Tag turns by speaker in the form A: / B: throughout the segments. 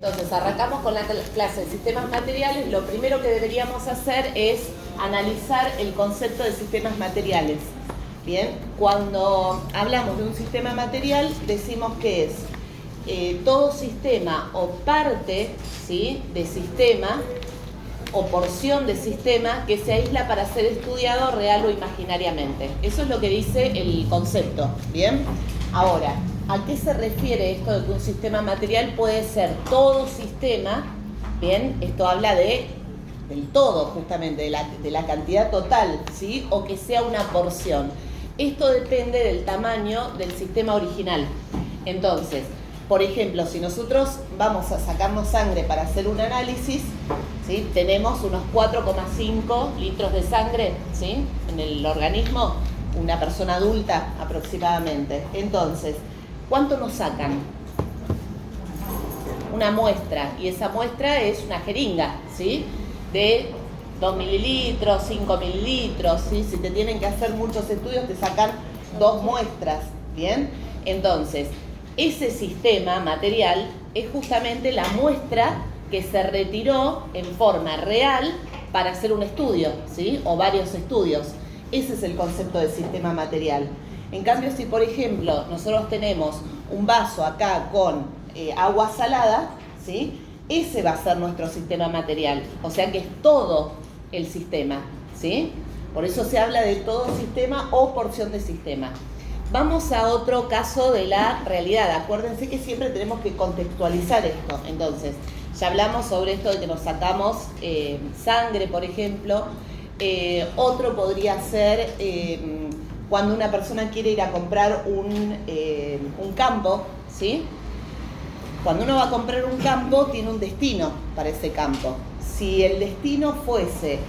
A: Entonces, arrancamos con la clase de sistemas materiales. Lo primero que deberíamos hacer es analizar el concepto de sistemas materiales. Bien, cuando hablamos de un sistema material, decimos que es todo sistema o parte, ¿sí?, de sistema o porción de sistema que se aísla para ser estudiado real o imaginariamente. Eso es lo que dice el concepto. Bien, ahora, ¿a qué se refiere esto de que un sistema material puede ser todo sistema? Bien, esto habla del todo, justamente, de la cantidad total, ¿sí? O que sea una porción. Esto depende del tamaño del sistema original. Entonces, por ejemplo, si nosotros vamos a sacarnos sangre para hacer un análisis, ¿sí?, tenemos unos 4,5 litros de sangre, ¿sí?, en el organismo, una persona adulta aproximadamente. Entonces, ¿cuánto nos sacan? Una muestra, y esa muestra es una jeringa, ¿sí?, de 2 mililitros, 5 mililitros, ¿sí? Si te tienen que hacer muchos estudios, te sacan 2 muestras, ¿bien? Entonces, ese sistema material es justamente la muestra que se retiró en forma real para hacer un estudio, ¿sí?, o varios estudios. Ese es el concepto de sistema material. En cambio, si por ejemplo nosotros tenemos un vaso acá con agua salada, ¿sí?, ese va a ser nuestro sistema material. O sea que es todo el sistema, ¿sí? Por eso se habla de todo sistema o porción de sistema. Vamos a otro caso de la realidad. Acuérdense que siempre tenemos que contextualizar esto. Entonces, ya hablamos sobre esto de que nos sacamos sangre, por ejemplo. Otro podría ser cuando una persona quiere ir a comprar un campo, ¿sí? Cuando uno va a comprar un campo, tiene un destino para ese campo. Si el destino fuese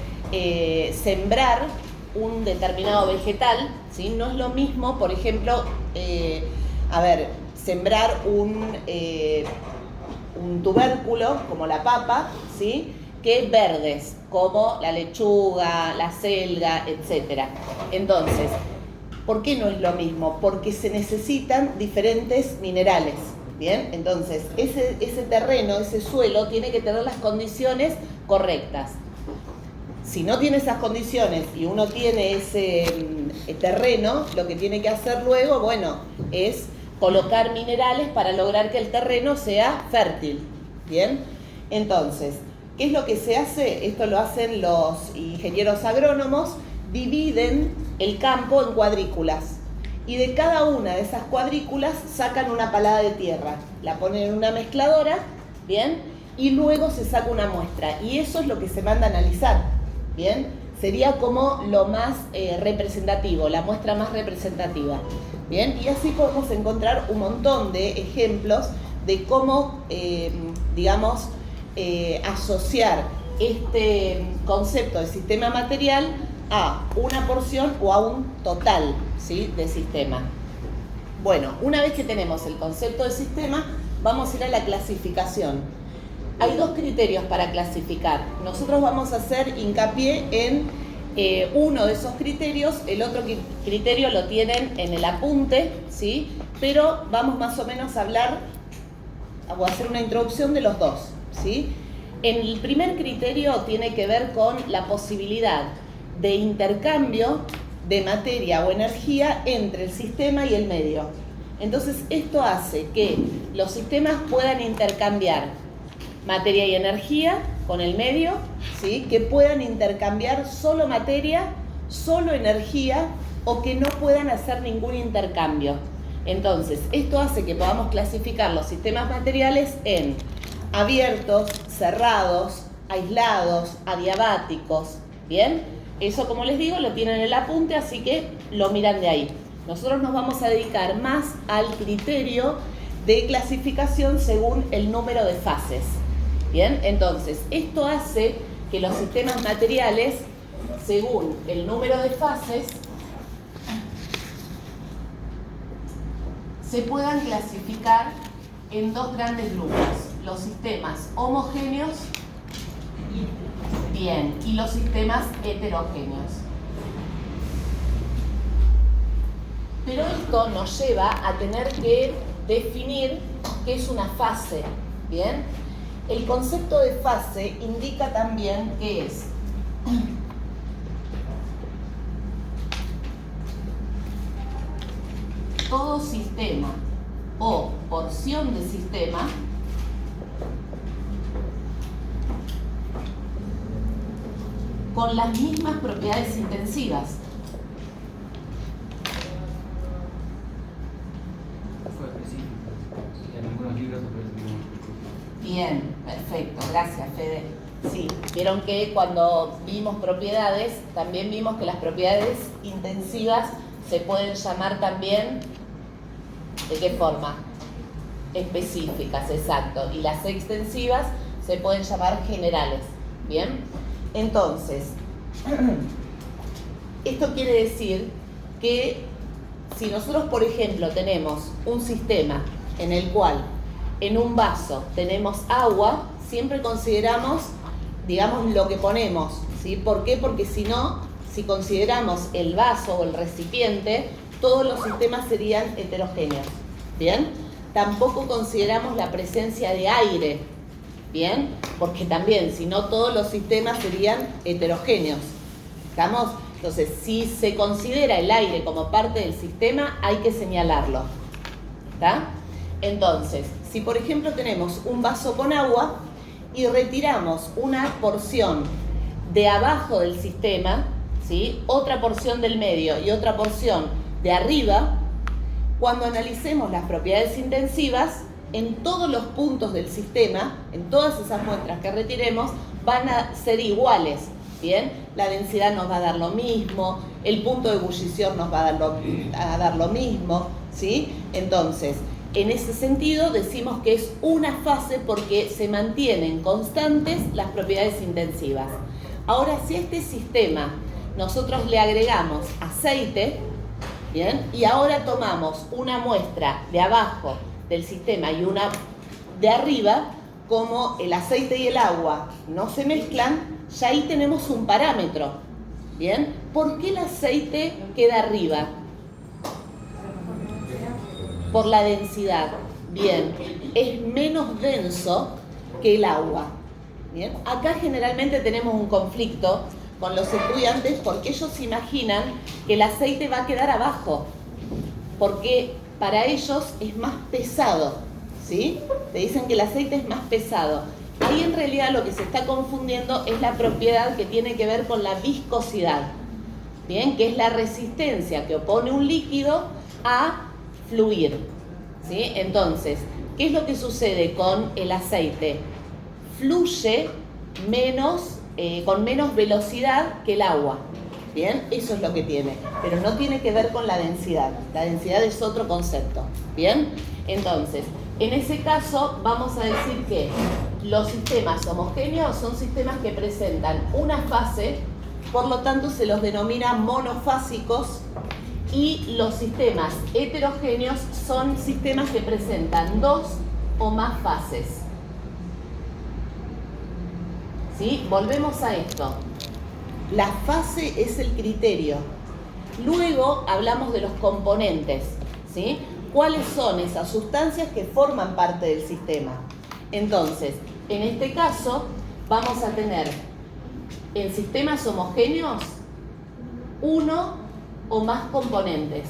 A: sembrar un determinado vegetal, ¿sí?, no es lo mismo, por ejemplo, sembrar un tubérculo como la papa, ¿sí?, que verdes como la lechuga, la selga, etc. Entonces, ¿por qué no es lo mismo? Porque se necesitan diferentes minerales. Bien, entonces ese terreno, ese suelo, tiene que tener las condiciones correctas. Si no tiene esas condiciones y uno tiene ese terreno, lo que tiene que hacer luego, bueno, es colocar minerales para lograr que el terreno sea fértil. Bien, entonces, ¿qué es lo que se hace? Esto lo hacen los ingenieros agrónomos, dividen el campo en cuadrículas. Y de cada una de esas cuadrículas sacan una palada de tierra, la ponen en una mezcladora, ¿bien? Y luego se saca una muestra. Y eso es lo que se manda a analizar, ¿bien? Sería como lo más representativo, la muestra más representativa, ¿bien? Y así podemos encontrar un montón de ejemplos de cómo, asociar este concepto de sistema material a una porción o a un total, ¿sí?, de sistema. Bueno, una vez que tenemos el concepto de sistema, vamos a ir a la clasificación. Hay 2 criterios para clasificar. Nosotros vamos a hacer hincapié en uno de esos criterios, el otro criterio lo tienen en el apunte, ¿sí?, pero vamos más o menos a hablar, voy a hacer una introducción de los dos, ¿sí? El primer criterio tiene que ver con la posibilidad de intercambio de materia o energía entre el sistema y el medio. Entonces, esto hace que los sistemas puedan intercambiar materia y energía con el medio, ¿sí?, que puedan intercambiar solo materia, solo energía, o que no puedan hacer ningún intercambio. Entonces, esto hace que podamos clasificar los sistemas materiales en abiertos, cerrados, aislados, adiabáticos, ¿bien? Eso, como les digo, lo tienen en el apunte, así que lo miran de ahí. Nosotros nos vamos a dedicar más al criterio de clasificación según el número de fases. Bien, entonces, esto hace que los sistemas materiales, según el número de fases, se puedan clasificar en 2 grandes grupos: los sistemas homogéneos, bien, y los sistemas heterogéneos. Pero esto nos lleva a tener que definir qué es una fase, ¿bien? El concepto de fase indica también que es todo sistema o porción de sistema con las mismas propiedades intensivas. Bien, perfecto, gracias Fede. Sí, vieron que cuando vimos propiedades, también vimos que las propiedades intensivas se pueden llamar también, ¿de qué forma? Específicas, exacto. Y las extensivas se pueden llamar generales, ¿bien? Entonces, esto quiere decir que si nosotros, por ejemplo, tenemos un sistema en el cual en un vaso tenemos agua, siempre consideramos, digamos, lo que ponemos, ¿sí? ¿Por qué? Porque si no, si consideramos el vaso o el recipiente, todos los sistemas serían heterogéneos, ¿bien? Tampoco consideramos la presencia de aire, ¿bien? Porque también, si no, todos los sistemas serían heterogéneos, ¿estamos? Entonces, si se considera el aire como parte del sistema, hay que señalarlo, ¿está? Entonces, si por ejemplo tenemos un vaso con agua y retiramos una porción de abajo del sistema, ¿sí? Otra porción del medio y otra porción de arriba, cuando analicemos las propiedades intensivas, en todos los puntos del sistema, en todas esas muestras que retiremos, van a ser iguales, ¿bien? La densidad nos va a dar lo mismo, el punto de ebullición nos va a dar lo mismo, ¿sí? Entonces, en ese sentido decimos que es una fase porque se mantienen constantes las propiedades intensivas. Ahora, si a este sistema nosotros le agregamos aceite, ¿bien? Y ahora tomamos una muestra de abajo del sistema y una de arriba, como el aceite y el agua no se mezclan, ya ahí tenemos un parámetro, ¿bien? ¿Por qué el aceite queda arriba? Por la densidad. Bien, es menos denso que el agua. Bien, acá generalmente tenemos un conflicto con los estudiantes porque ellos imaginan que el aceite va a quedar abajo, porque para ellos es más pesado, ¿sí? Te dicen que el aceite es más pesado. Ahí en realidad lo que se está confundiendo es la propiedad que tiene que ver con la viscosidad, ¿bien? Que es la resistencia que opone un líquido a fluir, ¿sí? Entonces, ¿qué es lo que sucede con el aceite? Fluye menos, con menos velocidad que el agua, ¿bien? Eso es lo que tiene, pero no tiene que ver con la densidad. La densidad es otro concepto, ¿bien? Entonces, en ese caso vamos a decir que los sistemas homogéneos son sistemas que presentan una fase, por lo tanto se los denomina monofásicos, y los sistemas heterogéneos son sistemas que presentan dos o más fases. ¿Sí? Volvemos a esto. La fase es el criterio. Luego hablamos de los componentes, ¿sí? ¿Cuáles son esas sustancias que forman parte del sistema? Entonces, en este caso, vamos a tener en sistemas homogéneos uno o más componentes.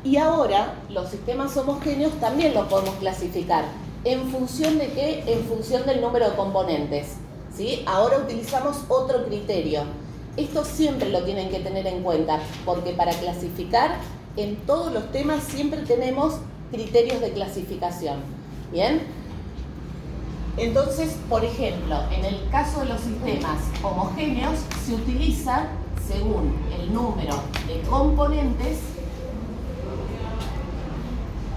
A: Y ahora los sistemas homogéneos también los podemos clasificar. ¿En función de qué? En función del número de componentes, ¿sí? Ahora utilizamos otro criterio. Esto siempre lo tienen que tener en cuenta, porque para clasificar en todos los temas siempre tenemos criterios de clasificación, ¿bien? Entonces, por ejemplo, en el caso de los sistemas homogéneos se utiliza según el número de componentes.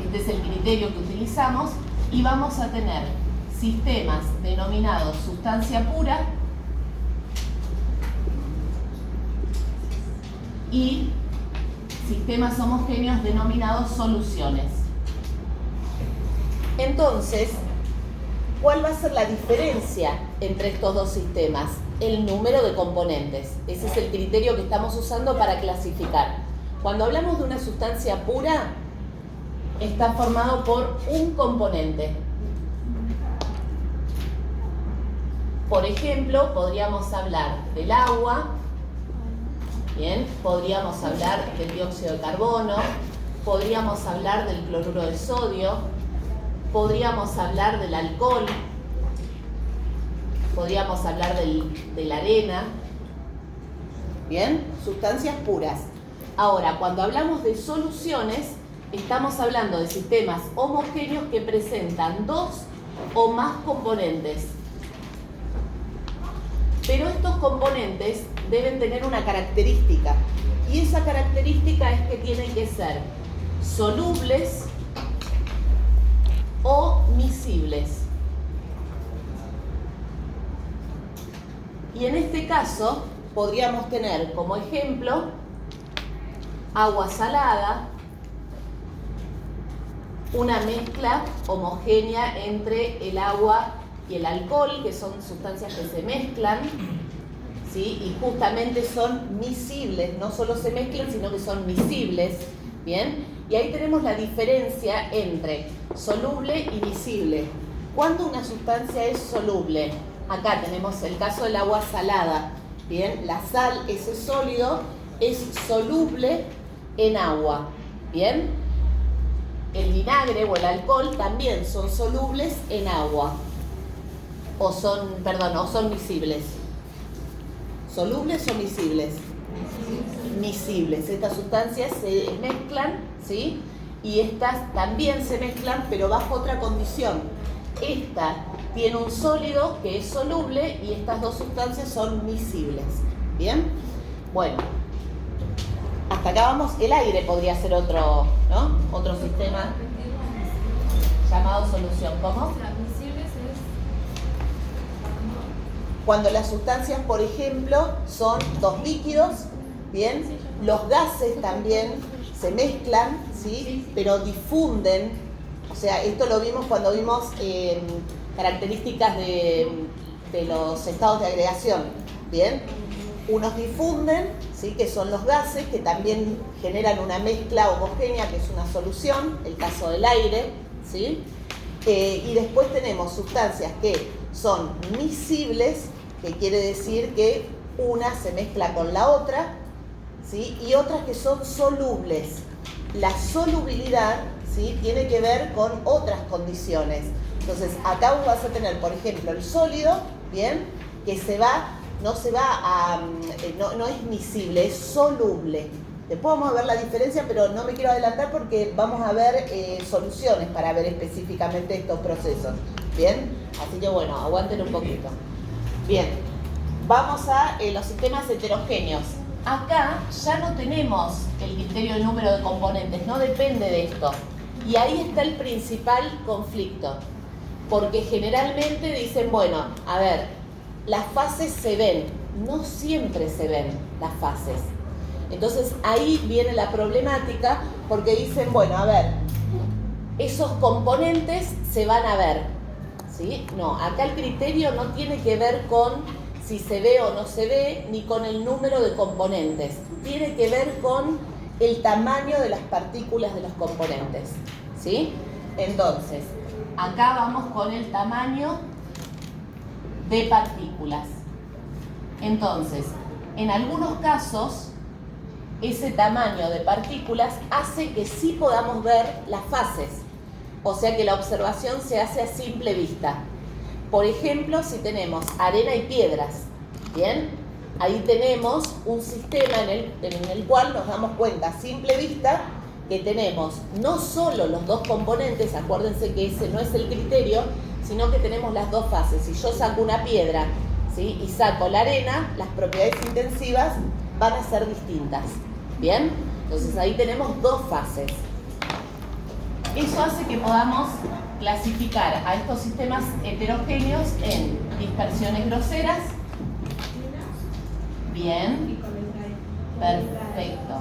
A: Este es el criterio que utilizamos y vamos a tener sistemas denominados sustancia pura y sistemas homogéneos denominados soluciones. Entonces, ¿cuál va a ser la diferencia entre estos dos sistemas? El número de componentes. Ese es el criterio que estamos usando para clasificar. Cuando hablamos de una sustancia pura, está formado por un componente. Por ejemplo, podríamos hablar del agua, bien, podríamos hablar del dióxido de carbono, podríamos hablar del cloruro de sodio, podríamos hablar del alcohol, podríamos hablar de la arena, bien, sustancias puras. Ahora, cuando hablamos de soluciones, estamos hablando de sistemas homogéneos que presentan dos o más componentes. Pero estos componentes deben tener una característica, y esa característica es que tienen que ser solubles o miscibles. Y en este caso podríamos tener como ejemplo agua salada, una mezcla homogénea entre el agua y el alcohol, que son sustancias que se mezclan, ¿sí? Y justamente son miscibles, no solo se mezclan, sino que son miscibles, ¿bien? Y ahí tenemos la diferencia entre soluble y miscible. ¿Cuándo una sustancia es soluble? Acá tenemos el caso del agua salada, ¿bien? La sal, ese sólido, es soluble en agua, ¿bien? El vinagre o el alcohol también son solubles en agua. O son miscibles. ¿Solubles o miscibles? Miscibles. Estas sustancias se mezclan, ¿sí? Y estas también se mezclan, pero bajo otra condición. Esta tiene un sólido que es soluble y estas dos sustancias son miscibles. ¿Bien? Bueno, hasta acá vamos. El aire podría ser otro, ¿no? Otro sistema llamado solución. ¿Cómo? Cuando las sustancias, por ejemplo, son dos líquidos, ¿bien? Los gases también se mezclan, ¿sí? Pero difunden. O sea, esto lo vimos cuando vimos características de los estados de agregación, ¿bien? Unos difunden, ¿sí? Que son los gases, que también generan una mezcla homogénea, que es una solución, el caso del aire, ¿sí? Y después tenemos sustancias que son miscibles, que quiere decir que una se mezcla con la otra, ¿sí? Y otras que son solubles. La solubilidad, ¿sí? Tiene que ver con otras condiciones. Entonces, acá vos vas a tener, por ejemplo, el sólido, ¿bien? Que no es miscible, es soluble. Después vamos a ver la diferencia, pero no me quiero adelantar porque vamos a ver soluciones para ver específicamente estos procesos. ¿Bien? Así que bueno, aguanten un poquito. Bien, vamos a los sistemas heterogéneos. Acá ya no tenemos el criterio del número de componentes, no depende de esto. Y ahí está el principal conflicto. Porque generalmente dicen, bueno, a ver, las fases se ven. No siempre se ven las fases. Entonces ahí viene la problemática porque dicen, bueno, a ver, esos componentes se van a ver, ¿sí? No, acá el criterio no tiene que ver con si se ve o no se ve, ni con el número de componentes. Tiene que ver con el tamaño de las partículas de los componentes, ¿sí? Entonces, acá vamos con el tamaño de partículas. Entonces, en algunos casos, ese tamaño de partículas hace que sí podamos ver las fases. O sea que la observación se hace a simple vista. Por ejemplo, si tenemos arena y piedras, ¿bien? Ahí tenemos un sistema en el cual nos damos cuenta a simple vista que tenemos no solo los dos componentes, acuérdense que ese no es el criterio, sino que tenemos las dos fases. Si yo saco una piedra, ¿sí? Y saco la arena, las propiedades intensivas van a ser distintas. ¿Bien? Entonces ahí tenemos dos fases. Eso hace que podamos clasificar a estos sistemas heterogéneos en dispersiones groseras. Bien. Perfecto.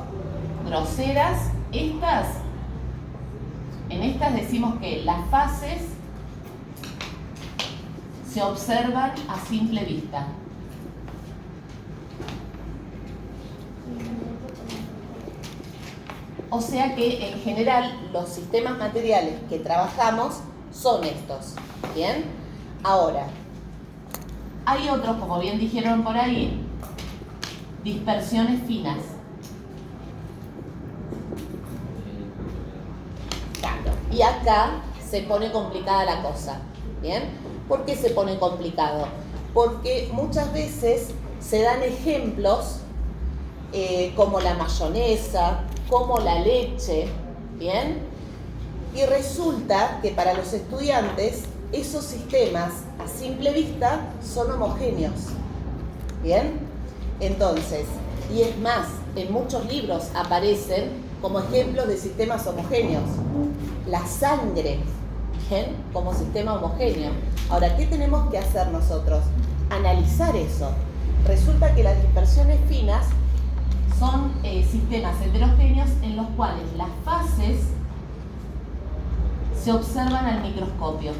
A: Groseras. En estas decimos que las fases se observan a simple vista. O sea que en general los sistemas materiales que trabajamos son estos. ¿Bien? Ahora, hay otros, como bien dijeron por ahí, dispersiones finas. Claro. Y acá se pone complicada la cosa. ¿Bien? ¿Por qué se pone complicado? Porque muchas veces se dan ejemplos como la mayonesa, como la leche, ¿bien? Y resulta que para los estudiantes esos sistemas a simple vista son homogéneos, ¿bien? Entonces, y es más, en muchos libros aparecen como ejemplos de sistemas homogéneos. La sangre, ¿bien? Como sistema homogéneo. Ahora, ¿qué tenemos que hacer nosotros? Analizar eso. Resulta que las dispersiones finas son sistemas heterogéneos en los cuales las fases se observan al microscopio.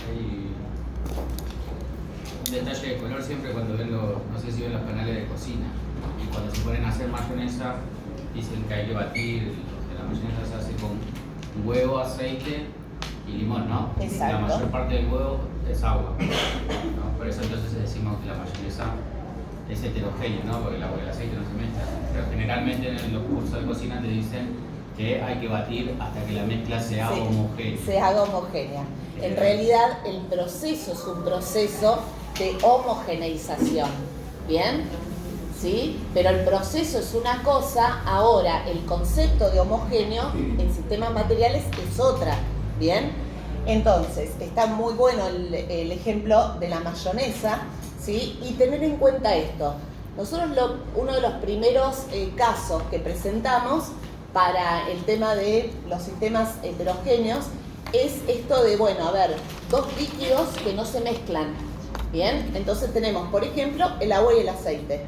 B: Hay un detalle de color siempre cuando ven no sé si ven los canales de cocina, y cuando se ponen a hacer mayonesa dicen que hay que batir, que la mayonesa se hace con huevo, aceite y limón, ¿no?
A: Exacto.
B: La mayor parte del huevo es agua, ¿no? Por eso entonces decimos que la mayonesa es heterogénea, ¿no? Porque el agua y el aceite no se mezclan. Pero generalmente en los cursos de cocina te dicen que hay que batir hasta que la mezcla se haga homogénea.
A: Se haga homogénea. En realidad el proceso es un proceso de homogeneización, ¿bien? ¿Sí? Pero el proceso es una cosa, ahora el concepto de homogéneo en sistemas materiales es otra, ¿bien? Entonces, está muy bueno el ejemplo de la mayonesa, ¿sí? Y tener en cuenta esto. Nosotros uno de los primeros casos que presentamos para el tema de los sistemas heterogéneos es esto de, bueno, a ver, dos líquidos que no se mezclan, ¿bien? Entonces tenemos, por ejemplo, el agua y el aceite.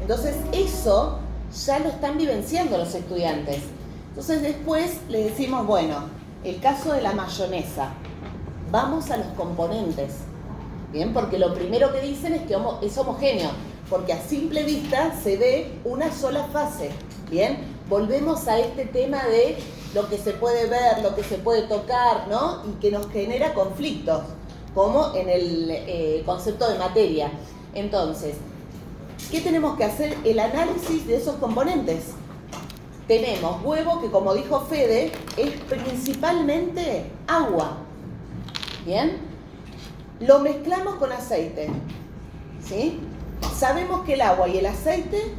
A: Entonces eso ya lo están vivenciando los estudiantes. Entonces después le decimos, bueno, el caso de la mayonesa, vamos a los componentes, ¿bien? Porque lo primero que dicen es que es homogéneo, porque a simple vista se ve una sola fase, ¿bien? Volvemos a este tema de lo que se puede ver, lo que se puede tocar, ¿no? Y que nos genera conflictos, como en el concepto de materia. Entonces, ¿qué tenemos que hacer? El análisis de esos componentes. Tenemos huevo, que como dijo Fede, es principalmente agua, ¿bien? Lo mezclamos con aceite, ¿sí? Sabemos que el agua y el aceite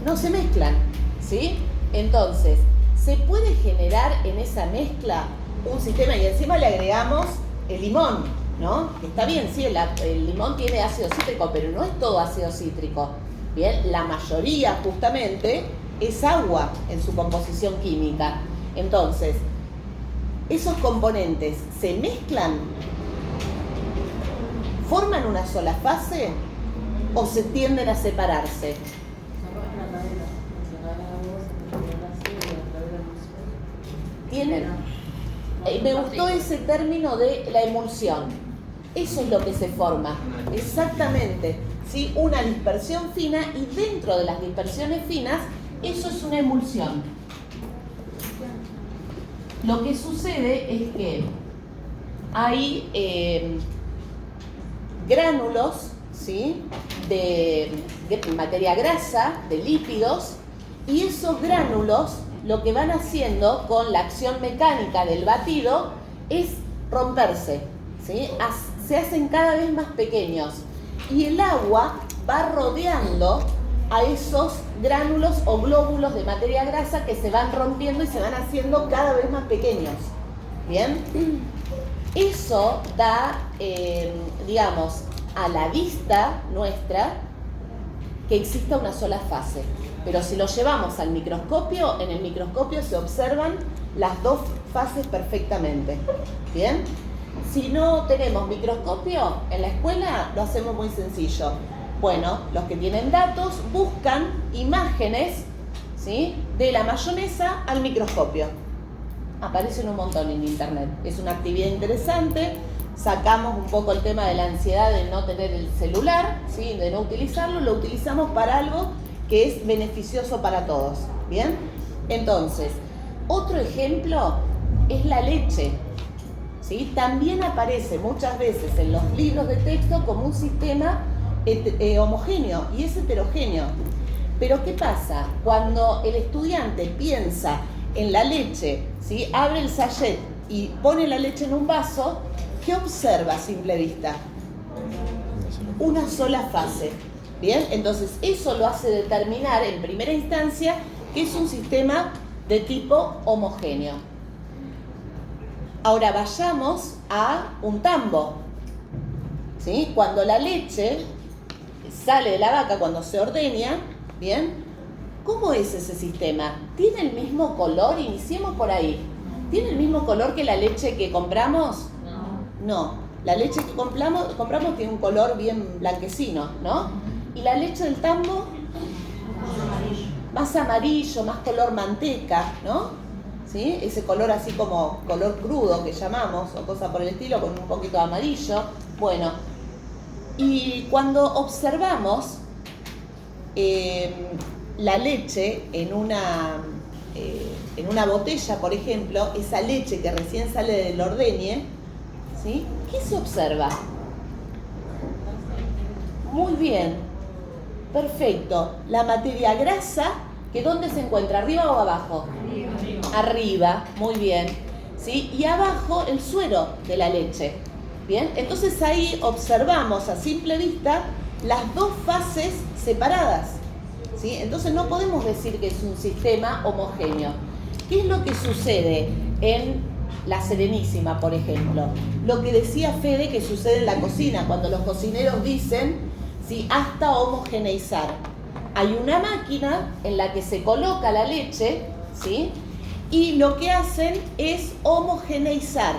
A: no se mezclan, ¿sí? Entonces, se puede generar en esa mezcla un sistema, y encima le agregamos el limón, ¿no? Que está bien, sí, el limón tiene ácido cítrico, pero no es todo ácido cítrico, ¿bien? La mayoría, justamente, es agua en su composición química. Entonces, esos componentes se mezclan, forman una sola fase o se tienden a separarse. Tienen. Me gustó ese término de la emulsión. Eso es lo que se forma. Exactamente. ¿Sí? Una dispersión fina, y dentro de las dispersiones finas, eso es una emulsión. Lo que sucede es que hay gránulos, ¿sí? de materia grasa, de lípidos, y esos gránulos lo que van haciendo con la acción mecánica del batido es romperse, ¿sí? Se hacen cada vez más pequeños, y el agua va rodeando a esos gránulos o glóbulos de materia grasa que se van rompiendo y se van haciendo cada vez más pequeños, ¿bien? Eso da, digamos, a la vista nuestra que exista una sola fase. Pero si lo llevamos al microscopio, en el microscopio se observan las dos fases perfectamente, ¿bien? Si no tenemos microscopio, en la escuela lo hacemos muy sencillo. Bueno, los que tienen datos buscan imágenes, ¿sí? de la mayonesa al microscopio. Aparecen un montón en internet. Es una actividad interesante, sacamos un poco el tema de la ansiedad de no tener el celular, ¿sí? De no utilizarlo, lo utilizamos para algo que es beneficioso para todos, ¿bien? Entonces, otro ejemplo es la leche, ¿sí? También aparece muchas veces en los libros de texto como un sistema homogéneo y es heterogéneo. Pero ¿qué pasa? Cuando el estudiante piensa en la leche, ¿sí? Abre el sachet y pone la leche en un vaso, ¿qué observa a simple vista? Una sola fase. ¿Bien? Entonces eso lo hace determinar en primera instancia que es un sistema de tipo homogéneo. Ahora vayamos a un tambo, ¿sí? Cuando la leche sale de la vaca, cuando se ordeña, ¿bien? ¿Cómo es ese sistema? ¿Tiene el mismo color? Iniciemos por ahí. ¿Tiene el mismo color que la leche que compramos? No. La leche que compramos tiene un color bien blanquecino, ¿no? ¿Y la leche del tambo? Más amarillo, más color manteca, ¿no? ¿Sí? Ese color así como color crudo que llamamos, o cosa por el estilo, con un poquito de amarillo. Bueno, y cuando observamos la leche en una botella, por ejemplo, esa leche que recién sale del ordeñe, ¿sí? ¿Qué se observa? Muy bien. Perfecto. La materia grasa, ¿que dónde se encuentra? ¿Arriba o abajo? Arriba, muy bien. ¿Sí? Y abajo el suero de la leche. Bien, entonces ahí observamos a simple vista las dos fases separadas. ¿Sí? Entonces no podemos decir que es un sistema homogéneo. ¿Qué es lo que sucede en la Serenísima, por ejemplo? Lo que decía Fede que sucede en la cocina, cuando los cocineros dicen, ¿sí? Hasta homogeneizar. Hay una máquina en la que se coloca la leche, ¿sí? Y lo que hacen es homogeneizar,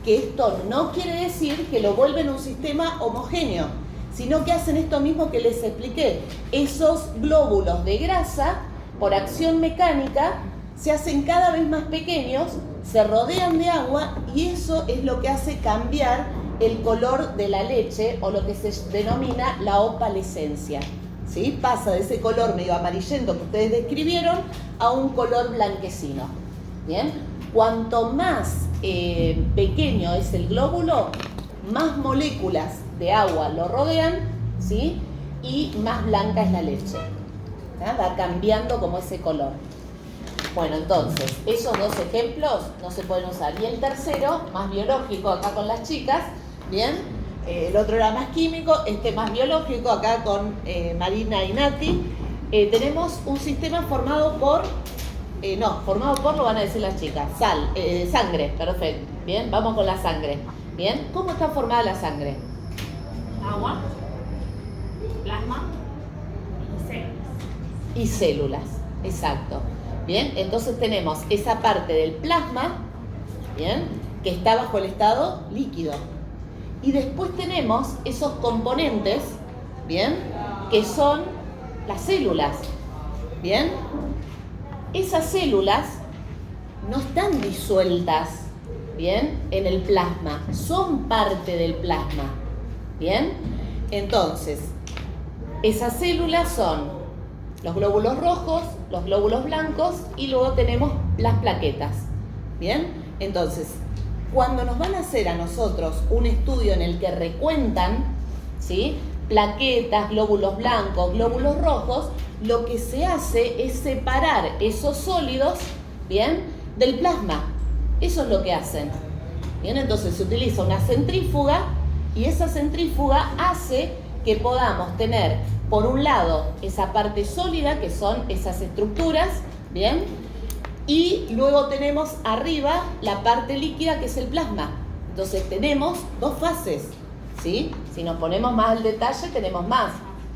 A: que esto no quiere decir que lo vuelven un sistema homogéneo, sino que hacen esto mismo que les expliqué. Esos glóbulos de grasa, por acción mecánica, se hacen cada vez más pequeños, se rodean de agua y eso es lo que hace cambiar el color de la leche o lo que se denomina la opalescencia. ¿Sí? Pasa de ese color medio amarillento que ustedes describieron a un color blanquecino. ¿Bien? Cuanto más pequeño es el glóbulo, más moléculas de agua lo rodean, ¿sí? Y más blanca es la leche. ¿Ah? Va cambiando como ese color. Bueno, entonces, esos dos ejemplos no se pueden usar. Y el tercero, más biológico, acá con las chicas, ¿bien? El otro era más químico, este más biológico, acá con Marina y Nati. Tenemos un sistema formado por, lo van a decir las chicas, sangre, perfecto. Bien, vamos con la sangre. Bien, ¿cómo está formada la sangre?
C: Agua, plasma
A: y células, exacto. Bien, entonces tenemos esa parte del plasma, bien, que está bajo el estado líquido. Y después tenemos esos componentes, bien, que son las células, bien. Esas células no están disueltas, bien, en el plasma, son parte del plasma, bien. Entonces, esas células son los glóbulos rojos, los glóbulos blancos y luego tenemos las plaquetas, ¿bien? Entonces, cuando nos van a hacer a nosotros un estudio en el que recuentan, ¿sí? Plaquetas, glóbulos blancos, glóbulos rojos, lo que se hace es separar esos sólidos, ¿bien? Del plasma. Eso es lo que hacen. ¿Bien? Entonces se utiliza una centrífuga y esa centrífuga hace que podamos tener, por un lado, esa parte sólida, que son esas estructuras, ¿bien? Y luego tenemos arriba la parte líquida, que es el plasma. Entonces tenemos dos fases, ¿sí? Si nos ponemos más al detalle, tenemos más,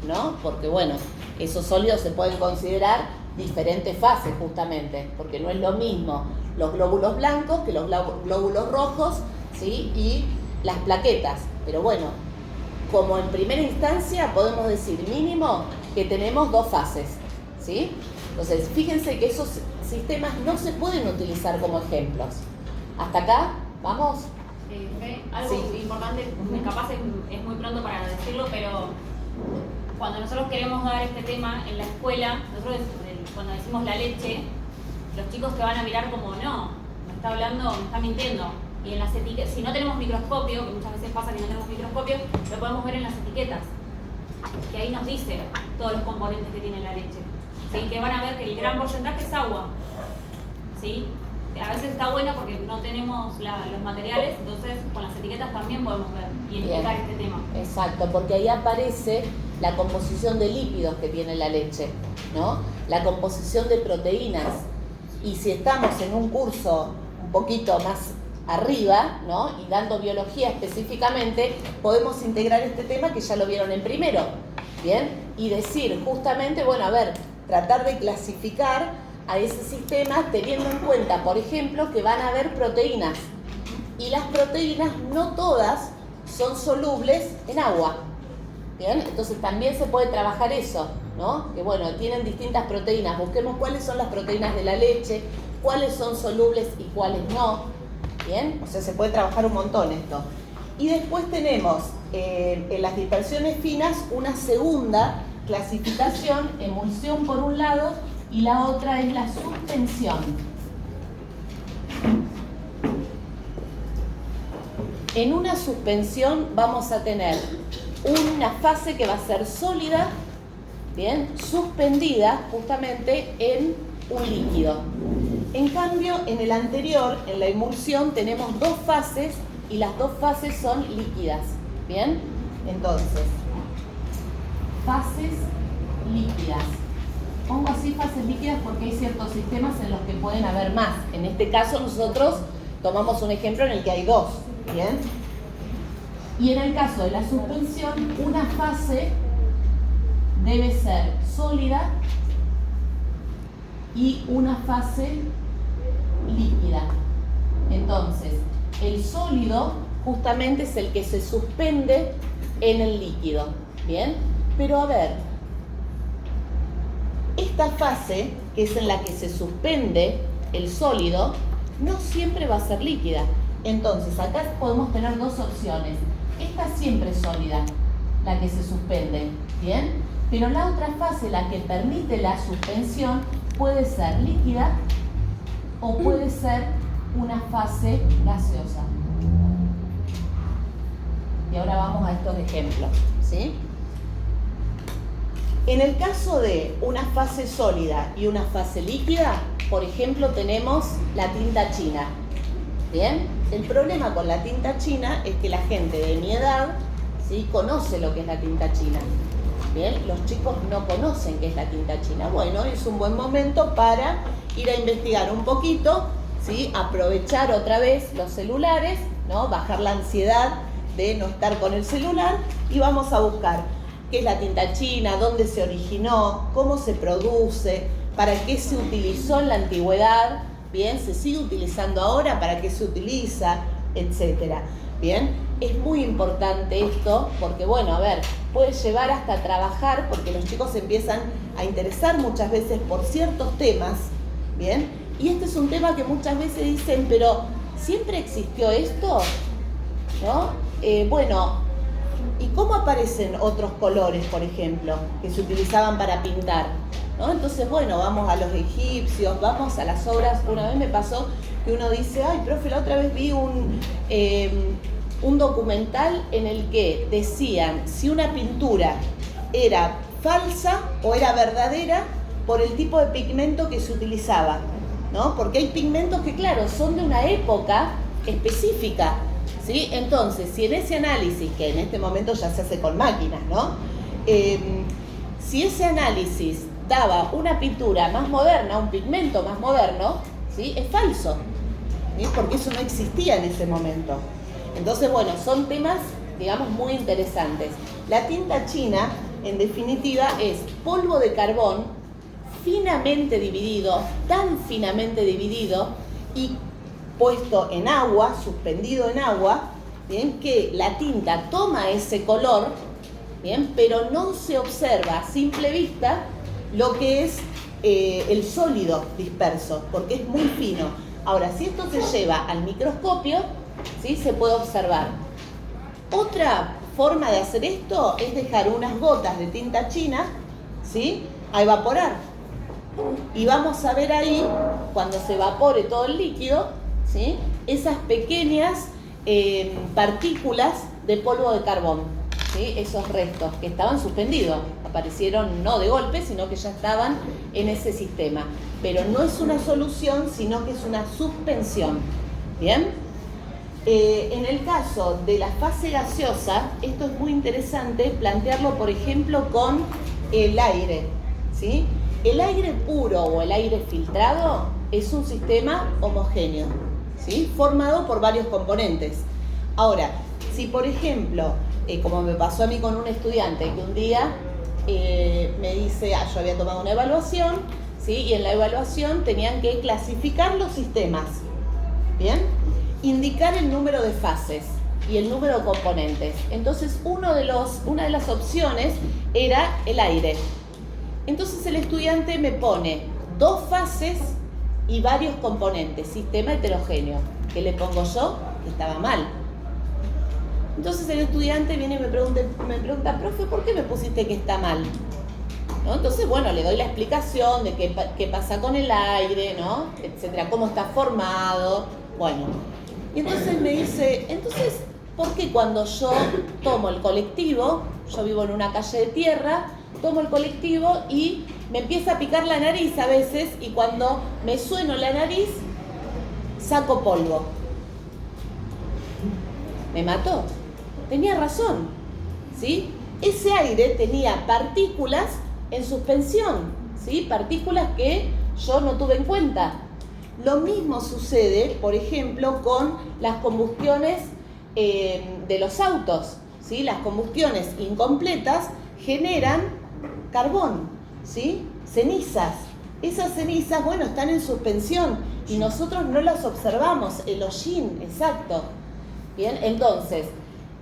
A: ¿no? Porque, bueno, esos sólidos se pueden considerar diferentes fases, justamente, porque no es lo mismo los glóbulos blancos que los glóbulos rojos, ¿sí? Y las plaquetas. Pero bueno, como en primera instancia podemos decir mínimo que tenemos dos fases, ¿sí? Entonces, fíjense que esos sistemas no se pueden utilizar como ejemplos. ¿Hasta acá? ¿Vamos?
C: Algo
A: Sí.
C: importante, capaz es muy pronto para decirlo, pero cuando nosotros queremos dar este tema en la escuela, nosotros cuando decimos la leche, los chicos te van a mirar como, no, me está hablando, me está mintiendo. Y en las etiquetas, si no tenemos microscopio, que muchas veces pasa que no tenemos microscopio, lo podemos ver en las etiquetas, que ahí nos dice todos los componentes que tiene la leche. ¿Sí? Que van a ver que el gran porcentaje es agua. ¿Sí? A veces está bueno porque no tenemos los materiales, entonces con las etiquetas también podemos ver y explicar este tema.
A: Exacto, porque ahí aparece la composición de lípidos que tiene la leche, ¿no? La composición de proteínas. Y si estamos en un curso un poquito más arriba, ¿no? Y dando biología específicamente, podemos integrar este tema que ya lo vieron en primero, ¿bien? Y decir justamente, bueno, a ver, tratar de clasificar a ese sistema teniendo en cuenta, por ejemplo, que van a haber proteínas. Y las proteínas no todas son solubles en agua. ¿Bien? Entonces también se puede trabajar eso, ¿no? Que bueno, tienen distintas proteínas. Busquemos cuáles son las proteínas de la leche, cuáles son solubles y cuáles no. ¿Bien? O sea, se puede trabajar un montón esto. Y después tenemos en las dispersiones finas una segunda clasificación, emulsión por un lado, y la otra es la suspensión. En una suspensión vamos a tener una fase que va a ser sólida, bien, suspendida justamente en un líquido. En cambio, en el anterior, en la emulsión, tenemos dos fases y las dos fases son líquidas, ¿bien? Entonces, fases líquidas. Pongo así fases líquidas porque hay ciertos sistemas en los que pueden haber más. En este caso nosotros tomamos un ejemplo en el que hay dos, ¿bien? Y en el caso de la suspensión, una fase debe ser sólida y una fase líquida. Entonces, el sólido justamente es el que se suspende en el líquido, ¿bien? Pero a ver, esta fase, que es en la que se suspende el sólido, no siempre va a ser líquida. Entonces, acá podemos tener dos opciones. Esta siempre es sólida, la que se suspende, ¿bien? Pero la otra fase, la que permite la suspensión, puede ser líquida o puede ser una fase gaseosa. Y ahora vamos a estos ejemplos, ¿sí? En el caso de una fase sólida y una fase líquida, por ejemplo, tenemos la tinta china. ¿Bien? El problema con la tinta china es que la gente de mi edad, ¿sí?, conoce lo que es la tinta china. ¿Bien? Los chicos no conocen qué es la tinta china. Bueno, es un buen momento para ir a investigar un poquito, ¿sí? Aprovechar otra vez los celulares, ¿no? Bajar la ansiedad de no estar con el celular y vamos a buscar qué es la tinta china, dónde se originó, cómo se produce, para qué se utilizó en la antigüedad, bien, se sigue utilizando ahora, para qué se utiliza, etcétera. Bien, es muy importante esto porque, bueno, a ver, puede llevar hasta trabajar porque los chicos se empiezan a interesar muchas veces por ciertos temas, bien, y este es un tema que muchas veces dicen, pero ¿siempre existió esto? ¿No? Bueno, ¿y cómo aparecen otros colores, por ejemplo, que se utilizaban para pintar? ¿No? Entonces, bueno, vamos a los egipcios, vamos a las obras. Una vez me pasó que uno dice, ay, profe, la otra vez vi un documental en el que decían si una pintura era falsa o era verdadera por el tipo de pigmento que se utilizaba, ¿no? Porque hay pigmentos que, claro, son de una época específica, ¿sí? Entonces, si en ese análisis, que en este momento ya se hace con máquinas, ¿no? Si ese análisis daba una pintura más moderna, un pigmento más moderno, ¿sí?, es falso, ¿sí?, porque eso no existía en ese momento. Entonces, bueno, son temas, digamos, muy interesantes. La tinta china, en definitiva, es polvo de carbón finamente dividido, tan finamente dividido y puesto en agua, suspendido en agua, ¿bien?, que la tinta toma ese color, ¿bien?, pero no se observa a simple vista lo que es el sólido disperso, porque es muy fino. Ahora, si esto se lleva al microscopio, ¿sí? Se puede observar. Otra forma de hacer esto es dejar unas gotas de tinta china, ¿sí? A evaporar. Y vamos a ver ahí, cuando se evapore todo el líquido, ¿sí? Esas pequeñas partículas de polvo de carbón, ¿sí? Esos restos que estaban suspendidos, aparecieron no de golpe, sino que ya estaban en ese sistema. Pero no es una solución, sino que es una suspensión. ¿Bien? En el caso de la fase gaseosa, esto es muy interesante plantearlo, por ejemplo, con el aire, ¿sí? El aire puro o el aire filtrado es un sistema homogéneo, ¿sí? Formado por varios componentes. Ahora, si por ejemplo, como me pasó a mí con un estudiante que un día me dice, yo había tomado una evaluación, ¿sí? Y en la evaluación tenían que clasificar los sistemas, ¿bien? Indicar el número de fases y el número de componentes. Entonces, una de las opciones era el aire. Entonces el estudiante me pone 2 fases y varios componentes, sistema heterogéneo. ¿Qué le pongo yo? Que estaba mal. Entonces el estudiante viene y me pregunta, profe, ¿por qué me pusiste que está mal? ¿No? Entonces, bueno, le doy la explicación de qué pasa con el aire, ¿no? Etcétera, cómo está formado. Bueno, y entonces me dice, entonces, ¿por qué cuando yo tomo el colectivo, yo vivo en una calle de tierra, tomo el colectivo y me empieza a picar la nariz a veces, y cuando me sueno la nariz, saco polvo? Me mató. Tenía razón, ¿sí? Ese aire tenía partículas en suspensión, ¿sí? Partículas que yo no tuve en cuenta. Lo mismo sucede, por ejemplo, con las combustiones de los autos, ¿sí? Las combustiones incompletas generan carbón, ¿sí? Cenizas. Esas cenizas, bueno, están en suspensión y nosotros no las observamos, el hollín, exacto. Bien, entonces,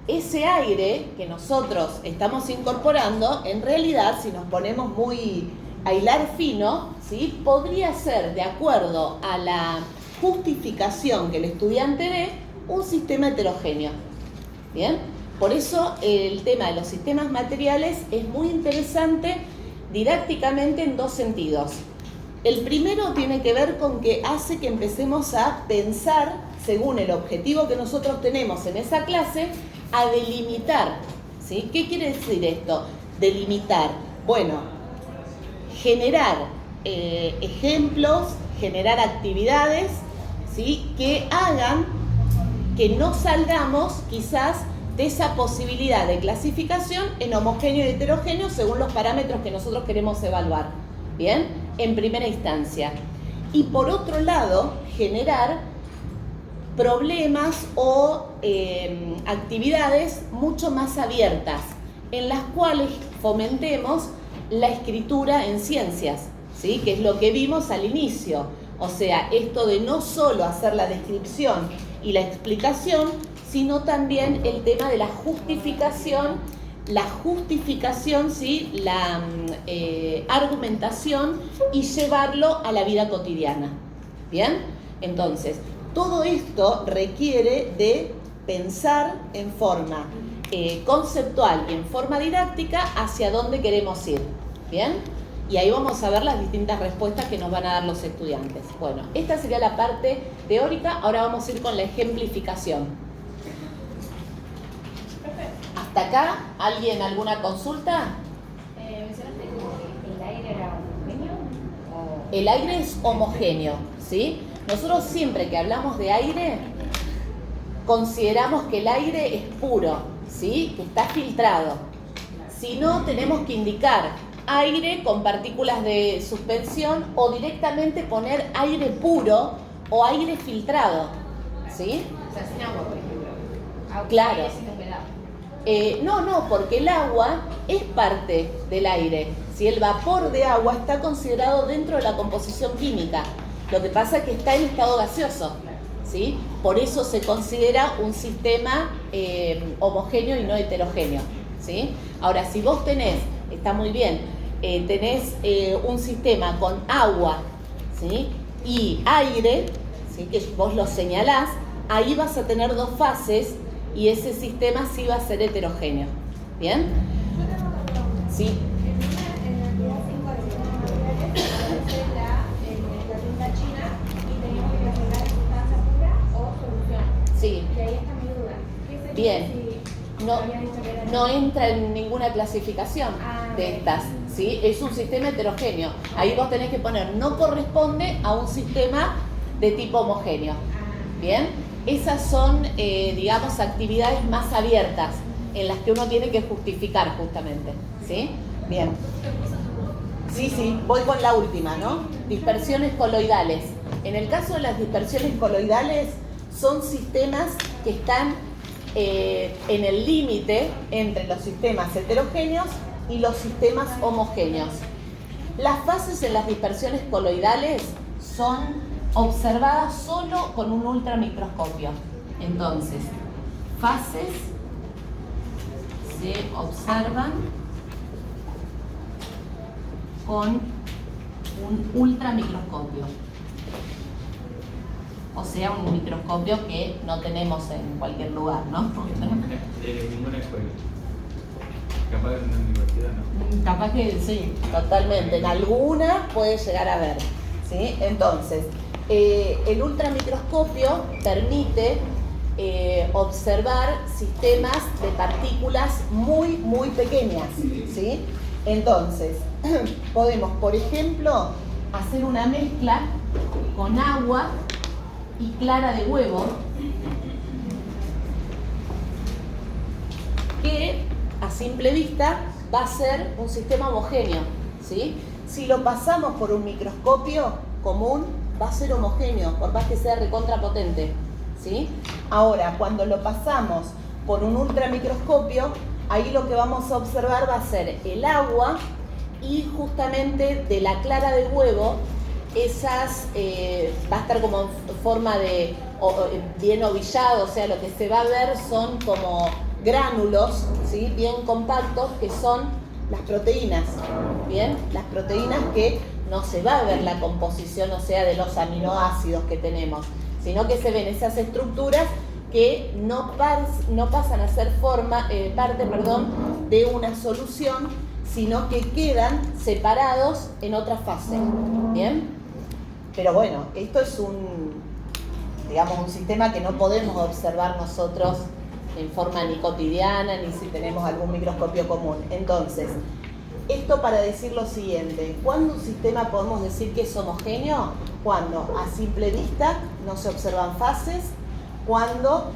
A: ese aire que nosotros estamos incorporando, en realidad, si nos ponemos muy a hilar fino, ¿sí? Podría ser, de acuerdo a la justificación que el estudiante ve, un sistema heterogéneo. ¿Bien? Por eso el tema de los sistemas materiales es muy interesante didácticamente en 2 sentidos. El primero tiene que ver con que hace que empecemos a pensar, según el objetivo que nosotros tenemos en esa clase, a delimitar, ¿sí? ¿Qué quiere decir esto? Delimitar. Bueno, generar ejemplos, generar actividades, ¿sí? Que hagan que no salgamos quizás de esa posibilidad de clasificación en homogéneo y heterogéneo según los parámetros que nosotros queremos evaluar, ¿bien? En primera instancia. Y por otro lado, generar problemas o actividades mucho más abiertas, en las cuales fomentemos la escritura en ciencias, ¿sí? Que es lo que vimos al inicio. O sea, esto de no solo hacer la descripción y la explicación, sino también el tema de la justificación, ¿sí? La argumentación y llevarlo a la vida cotidiana. ¿Bien? Entonces, todo esto requiere de pensar en forma conceptual y en forma didáctica hacia dónde queremos ir. ¿Bien? Y ahí vamos a ver las distintas respuestas que nos van a dar los estudiantes. Bueno, esta sería la parte teórica. Ahora vamos a ir con la ejemplificación. ¿Hasta acá? ¿Alguien alguna consulta?
D: Mencionaste que el aire era homogéneo.
A: El aire es homogéneo, ¿sí? Nosotros siempre que hablamos de aire, consideramos que el aire es puro, ¿sí? Que está filtrado. Si no, tenemos que indicar aire con partículas de suspensión o directamente poner aire puro o aire filtrado, ¿sí?
D: O sea, sin agua, por ejemplo. Agua,
A: Claro.
D: aire sin humedad.
A: No, porque el agua es parte del aire. Si el vapor de agua está considerado dentro de la composición química, lo que pasa es que está en estado gaseoso, ¿sí? Por eso se considera un sistema homogéneo y no heterogéneo, ¿sí? Ahora, si vos tenés, está muy bien, tenés un sistema con agua, ¿sí? Y aire, ¿sí? Que vos lo señalás, ahí vas a tener dos fases y ese sistema sí va a ser heterogéneo. ¿Bien?
E: Yo tengo una pregunta.
A: Sí.
E: En la unidad 5 de sistemas materiales aparece la tinta china y teníamos que clasificar en sustancia pura o solución.
A: Sí.
E: Y ahí está mi duda. ¿Qué sería
A: Bien.
E: si
A: No,
E: habías dicho que era
A: no entra en ninguna clasificación de estas, ¿sí? Es un sistema heterogéneo. Ahí vos tenés que poner, no corresponde a un sistema de tipo homogéneo. ¿Bien? Esas son, digamos, actividades más abiertas en las que uno tiene que justificar justamente, ¿sí? Bien. Sí, voy con la última, ¿no? Dispersiones coloidales. En el caso de las dispersiones coloidales, son sistemas que están en el límite entre los sistemas heterogéneos y los sistemas homogéneos. Las fases en las dispersiones coloidales son observadas solo con un ultramicroscopio. Entonces, fases se observan con un ultramicroscopio. O sea, un microscopio que no tenemos en cualquier lugar, ¿no?
B: De ninguna escuela. Capaz en una universidad, ¿no?
A: Capaz que sí, totalmente. En alguna puede llegar a ver, ¿sí? Entonces, el ultramicroscopio permite observar sistemas de partículas muy, muy pequeñas, ¿sí? Entonces, podemos, por ejemplo, hacer una mezcla con agua y clara de huevo que a simple vista va a ser un sistema homogéneo, ¿sí? Si lo pasamos por un microscopio común, va a ser homogéneo, por más que sea recontrapotente, ¿sí? Ahora, cuando lo pasamos por un ultramicroscopio, ahí lo que vamos a observar va a ser el agua y justamente de la clara de huevo, esas va a estar como en forma de bien ovillado, o sea, lo que se va a ver son como gránulos, ¿sí? Bien compactos, que son las proteínas, ¿bien? Las proteínas que no se va a ver la composición, o sea, de los aminoácidos que tenemos, sino que se ven esas estructuras que no pasan a ser parte de una solución, sino que quedan separados en otra fase, ¿bien? Pero bueno, esto es un sistema que no podemos observar nosotros en forma ni cotidiana, ni si tenemos algún microscopio común. Entonces, esto para decir lo siguiente: ¿cuándo un sistema podemos decir que es homogéneo? Cuando a simple vista no se observan fases, cuando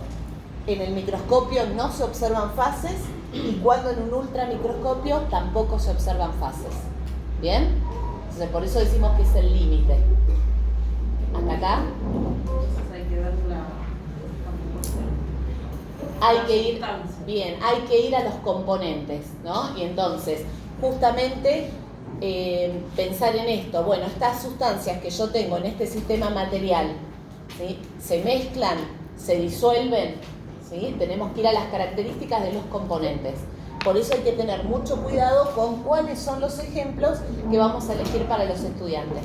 A: en el microscopio no se observan fases y cuando en un ultramicroscopio tampoco se observan fases. ¿Bien? Entonces, por eso decimos que es el límite. ¿Hasta acá?
F: Entonces hay que ver
A: hay que ir a los componentes, ¿no? Y entonces, justamente, pensar en esto. Bueno, estas sustancias que yo tengo en este sistema material, ¿sí? Se mezclan, se disuelven, ¿sí? Tenemos que ir a las características de los componentes. Por eso hay que tener mucho cuidado con cuáles son los ejemplos que vamos a elegir para los estudiantes.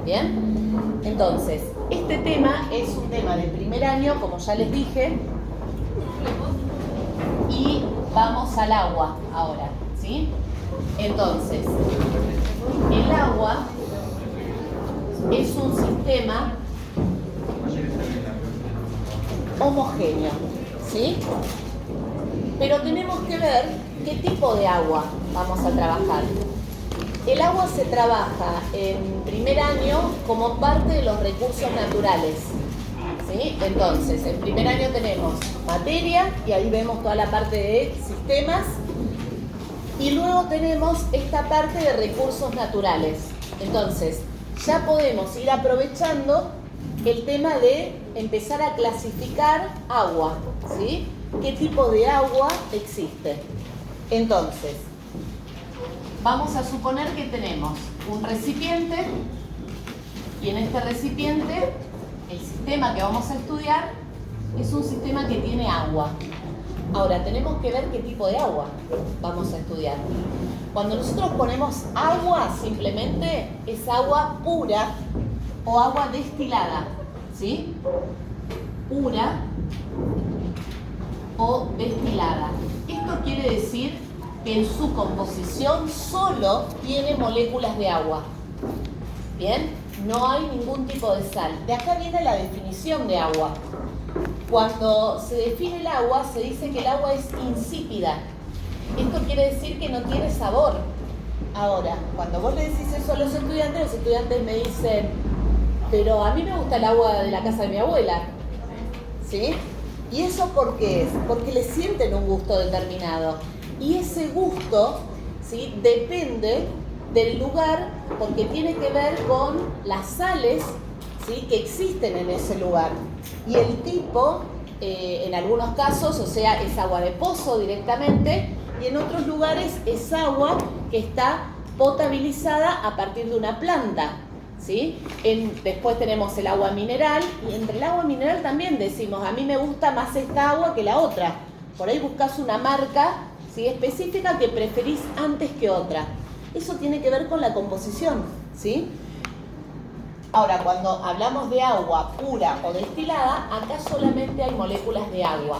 A: ¿Bien? Entonces, este tema es un tema de primer año, como ya les dije, y vamos al agua ahora, ¿sí? Entonces, el agua es un sistema homogéneo, ¿sí? Pero tenemos que ver qué tipo de agua vamos a trabajar. El agua se trabaja en primer año como parte de los recursos naturales, ¿sí? Entonces, en primer año tenemos materia, y ahí vemos toda la parte de sistemas, y luego tenemos esta parte de recursos naturales. Entonces, ya podemos ir aprovechando el tema de empezar a clasificar agua, ¿sí? ¿Qué tipo de agua existe? Entonces, vamos a suponer que tenemos un recipiente, y en este recipiente el sistema que vamos a estudiar es un sistema que tiene agua. Ahora, tenemos que ver qué tipo de agua vamos a estudiar. Cuando nosotros ponemos agua, simplemente es agua pura o agua destilada, ¿sí? Pura o destilada. Esto quiere decir que en su composición solo tiene moléculas de agua. ¿Bien? No hay ningún tipo de sal. De acá viene la definición de agua. Cuando se define el agua, se dice que el agua es insípida. Esto quiere decir que no tiene sabor. Ahora, cuando vos le decís eso a los estudiantes me dicen, pero a mí me gusta el agua de la casa de mi abuela. ¿Sí? ¿Y eso por qué es? Porque le sienten un gusto determinado. Y ese gusto, ¿sí?, depende del lugar, porque tiene que ver con las sales, ¿sí?, que existen en ese lugar. Y el tipo, en algunos casos, o sea, es agua de pozo directamente, y en otros lugares es agua que está potabilizada a partir de una planta, ¿sí? Después tenemos el agua mineral, y entre el agua mineral también decimos, a mí me gusta más esta agua que la otra. Por ahí buscas una marca, ¿sí?, específica que preferís antes que otra. Eso tiene que ver con la composición, ¿sí? Ahora, cuando hablamos de agua pura o destilada, acá solamente hay moléculas de agua.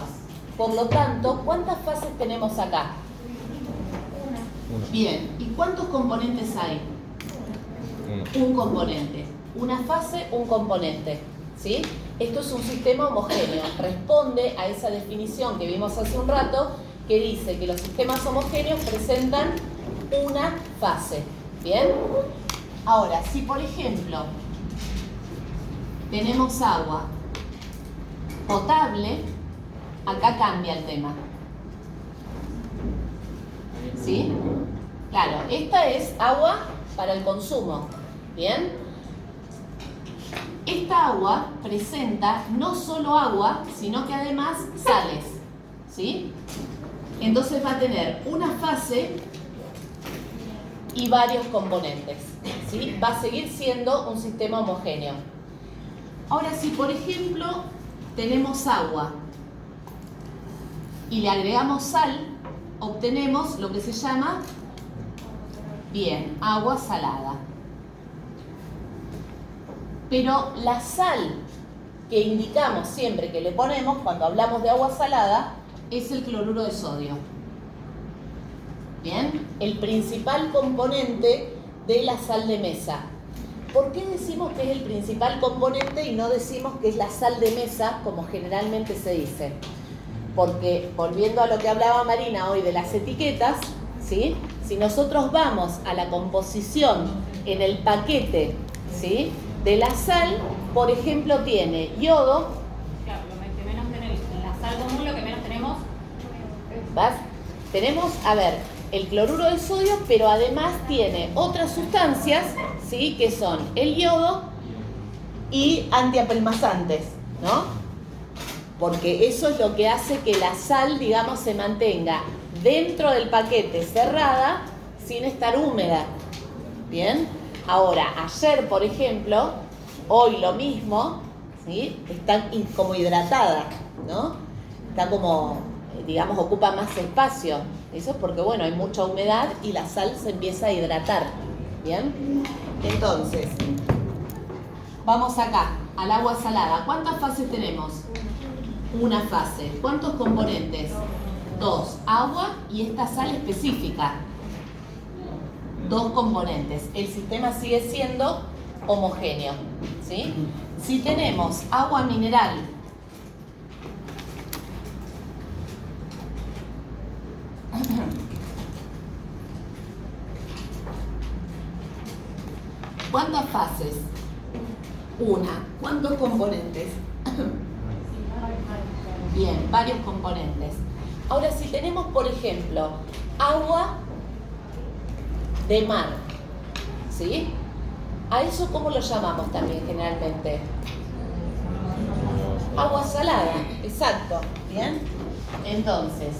A: Por lo tanto, ¿cuántas fases tenemos acá? Bien, ¿y cuántos componentes hay? Un componente. Una fase, un componente, ¿sí? Esto es un sistema homogéneo. Responde a esa definición que vimos hace un rato, que dice que los sistemas homogéneos presentan una fase. ¿Bien? Ahora, si por ejemplo tenemos agua potable, acá cambia el tema. ¿Sí? Claro, esta es agua para el consumo. ¿Bien? Esta agua presenta no solo agua, sino que además sales. ¿Sí? Entonces va a tener una fase y varios componentes, ¿sí? Va a seguir siendo un sistema homogéneo. Ahora, si por ejemplo tenemos agua y le agregamos sal, obtenemos lo que se llama, bien, agua salada. Pero la sal que indicamos siempre que le ponemos cuando hablamos de agua salada es el cloruro de sodio. Bien, el principal componente de la sal de mesa. ¿Por qué decimos que es el principal componente y no decimos que es la sal de mesa como generalmente se dice? Porque, volviendo a lo que hablaba Marina hoy de las etiquetas, ¿sí?, si nosotros vamos a la composición en el paquete, ¿sí?, de la sal, por ejemplo, tiene yodo.
C: Claro, lo que menos tenemos, la sal común, lo que menos tenemos.
A: ¿Vas? Tenemos, a ver, el cloruro de sodio, pero además tiene otras sustancias, ¿sí?, que son el yodo y antiapelmazantes, ¿no? Porque eso es lo que hace que la sal, digamos, se mantenga dentro del paquete cerrada sin estar húmeda. ¿Bien? Ahora, ayer, por ejemplo, hoy lo mismo, ¿sí?, está como hidratada, ¿no? Está como, digamos, ocupa más espacio. Eso es porque, bueno, hay mucha humedad y la sal se empieza a hidratar. ¿Bien? Entonces, vamos acá, al agua salada. ¿Cuántas fases tenemos? Una fase. ¿Cuántos componentes? 2. Agua y esta sal específica. 2 componentes. El sistema sigue siendo homogéneo, ¿sí? Si tenemos agua mineral, ¿cuántas fases? Una. ¿Cuántos componentes? Bien, varios componentes. Ahora, si tenemos, por ejemplo, agua de mar, ¿sí? ¿A eso cómo lo llamamos también generalmente? Agua salada, exacto. ¿Bien? Entonces,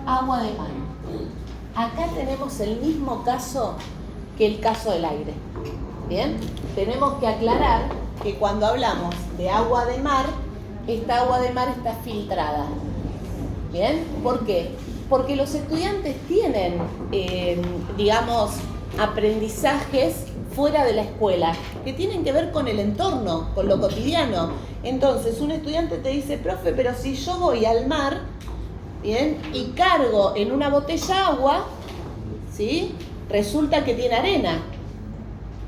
A: agua de mar. Acá tenemos el mismo caso que el caso del aire. ¿Bien? Tenemos que aclarar que cuando hablamos de agua de mar, esta agua de mar está filtrada. ¿Bien? ¿Por qué? Porque los estudiantes tienen, digamos, aprendizajes fuera de la escuela, que tienen que ver con el entorno, con lo cotidiano. Entonces, un estudiante te dice, profe, pero si yo voy al mar, ¿bien? Y cargo en una botella agua, ¿sí? Resulta que tiene arena.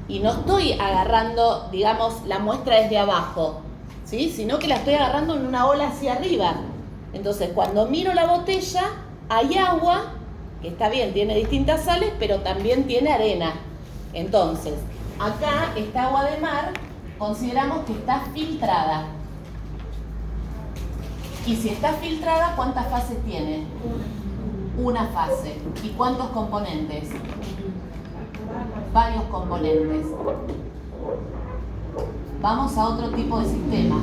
A: Y no estoy agarrando, digamos, la muestra desde abajo, ¿sí? Sino que la estoy agarrando en una ola hacia arriba. Entonces, cuando miro la botella, hay agua, que está bien, tiene distintas sales, pero también tiene arena. Entonces, acá esta agua de mar consideramos que está filtrada. Y si está filtrada, ¿cuántas fases tiene? Una fase. ¿Y cuántos componentes? Varios componentes. Vamos a otro tipo de sistema.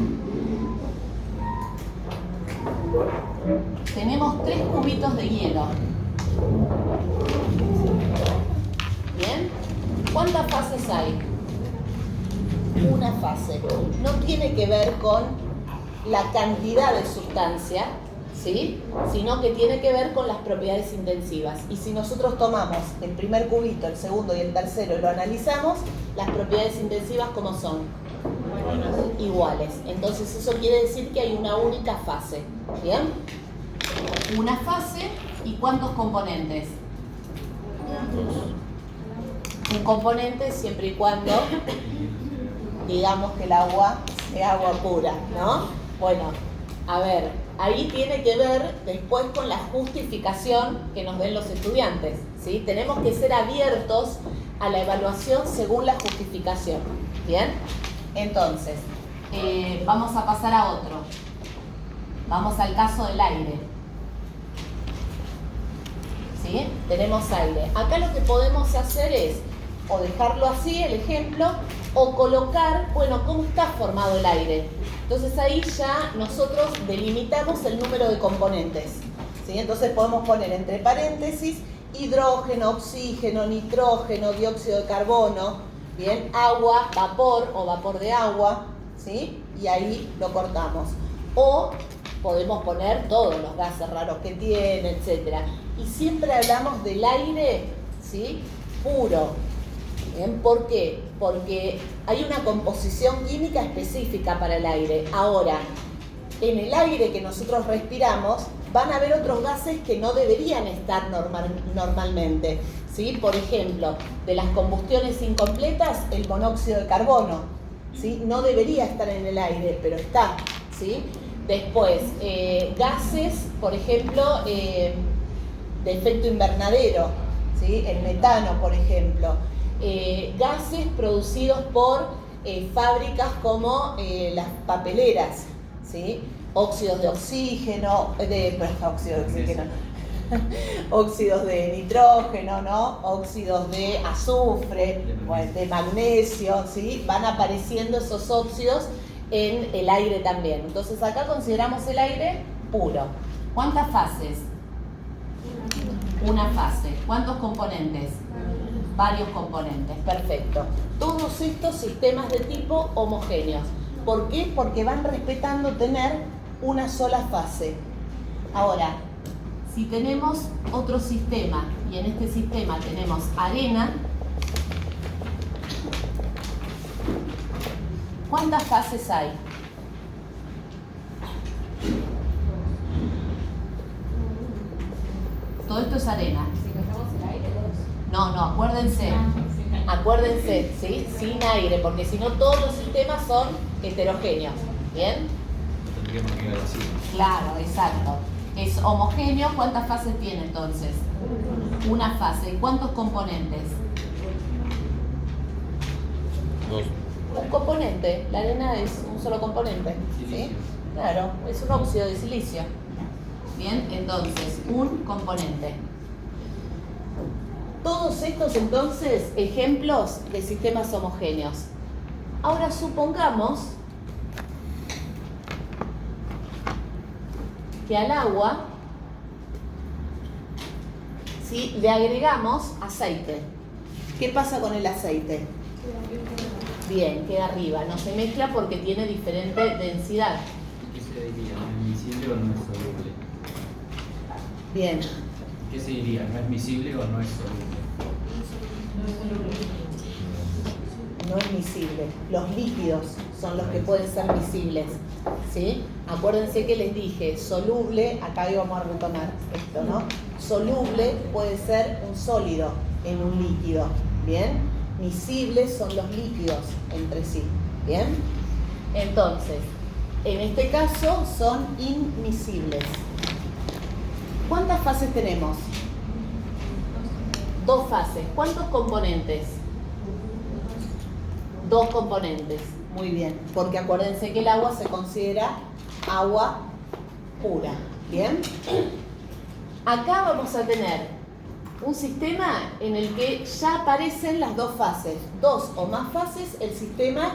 A: Tenemos 3 cubitos de hielo. ¿Bien? ¿Cuántas fases hay? Una fase. No tiene que ver con la cantidad de sustancia, ¿sí? Sino que tiene que ver con las propiedades intensivas. Y si nosotros tomamos el primer cubito, el segundo y el tercero y lo analizamos, las propiedades intensivas, ¿cómo son? Iguales. Entonces eso quiere decir que hay una única fase. ¿Bien? Una fase. ¿Y cuántos componentes? Un componente siempre y cuando digamos que el agua sea agua pura, ¿no? Bueno, a ver, ahí tiene que ver después con la justificación que nos den los estudiantes, ¿sí? Tenemos que ser abiertos a la evaluación según la justificación, ¿bien? Entonces, vamos a pasar a otro. Vamos al caso del aire. ¿Sí? Tenemos aire. Acá lo que podemos hacer es o dejarlo así, el ejemplo, o colocar, bueno, cómo está formado el aire. Entonces ahí ya nosotros delimitamos el número de componentes, ¿sí? Entonces podemos poner entre paréntesis hidrógeno, oxígeno, nitrógeno, dióxido de carbono, bien, agua, vapor o vapor de agua, ¿sí? Y ahí lo cortamos. O podemos poner todos los gases raros que tiene, etc. Y siempre hablamos del aire, ¿sí? Puro. ¿Bien? ¿Por qué? Porque hay una composición química específica para el aire. Ahora, en el aire que nosotros respiramos van a haber otros gases que no deberían estar normalmente, ¿sí? Por ejemplo, de las combustiones incompletas, el monóxido de carbono, ¿sí? No debería estar en el aire, pero está, ¿sí? Después, gases, por ejemplo, de efecto invernadero, ¿sí? El metano, por ejemplo. Gases producidos por fábricas como las papeleras, ¿sí? Óxidos de oxígeno, óxidos de nitrógeno, ¿no? Óxidos de azufre, de magnesio, ¿sí? Van apareciendo esos óxidos en el aire también. Entonces acá consideramos el aire puro. ¿Cuántas fases? Una fase. ¿Cuántos componentes? Varios componentes, perfecto. Todos estos sistemas de tipo homogéneos. ¿Por qué? Porque van respetando tener una sola fase. Ahora, si tenemos otro sistema, y en este sistema tenemos arena, ¿cuántas fases hay? Todo esto es arena. No, acuérdense, ¿sí? Sin aire, porque si no todos los sistemas son heterogéneos, ¿bien?
B: Tendríamos que ir así.
A: Claro, exacto. Es homogéneo, ¿cuántas fases tiene entonces? Una fase. ¿Y cuántos componentes?
B: 2.
A: Un componente. La arena es un solo componente, ¿sí? Claro, es un óxido de silicio. Bien, entonces, un componente. Todos estos, entonces, ejemplos de sistemas homogéneos. Ahora supongamos que al agua, ¿sí?, le agregamos aceite. ¿Qué pasa con el aceite? Bien, queda arriba. No se mezcla porque tiene diferente densidad.
B: ¿Qué se diría? ¿No es miscible o no es soluble?
A: Bien.
B: ¿Qué se diría? ¿No es miscible o no es soluble?
A: no es miscible. Los líquidos son los que pueden ser miscibles, ¿sí? Acuérdense que les dije, soluble, acá íbamos a retomar esto, ¿no? Soluble puede ser un sólido en un líquido, ¿bien? Miscibles son los líquidos entre sí, ¿bien? Entonces, en este caso son inmiscibles. ¿Cuántas fases tenemos? 2 fases. ¿Cuántos componentes? 2 componentes. Muy bien, porque acuérdense que el agua se considera agua pura. ¿Bien? Acá vamos a tener un sistema en el que ya aparecen las 2 fases. 2 o más fases, el sistema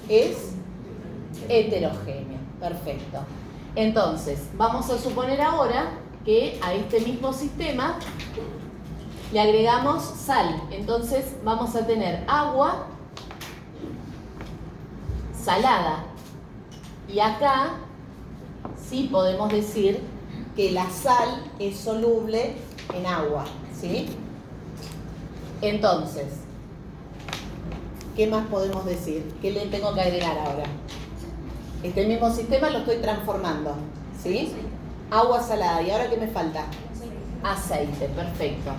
A: es heterogéneo. Perfecto. Entonces, vamos a suponer ahora que a este mismo sistema le agregamos sal. Entonces vamos a tener agua salada. Y acá sí podemos decir que la sal es soluble en agua, ¿sí? Entonces, ¿qué más podemos decir? ¿Qué le tengo que agregar ahora? Este mismo sistema lo estoy transformando, ¿sí? Agua salada. ¿Y ahora qué me falta? Aceite, perfecto.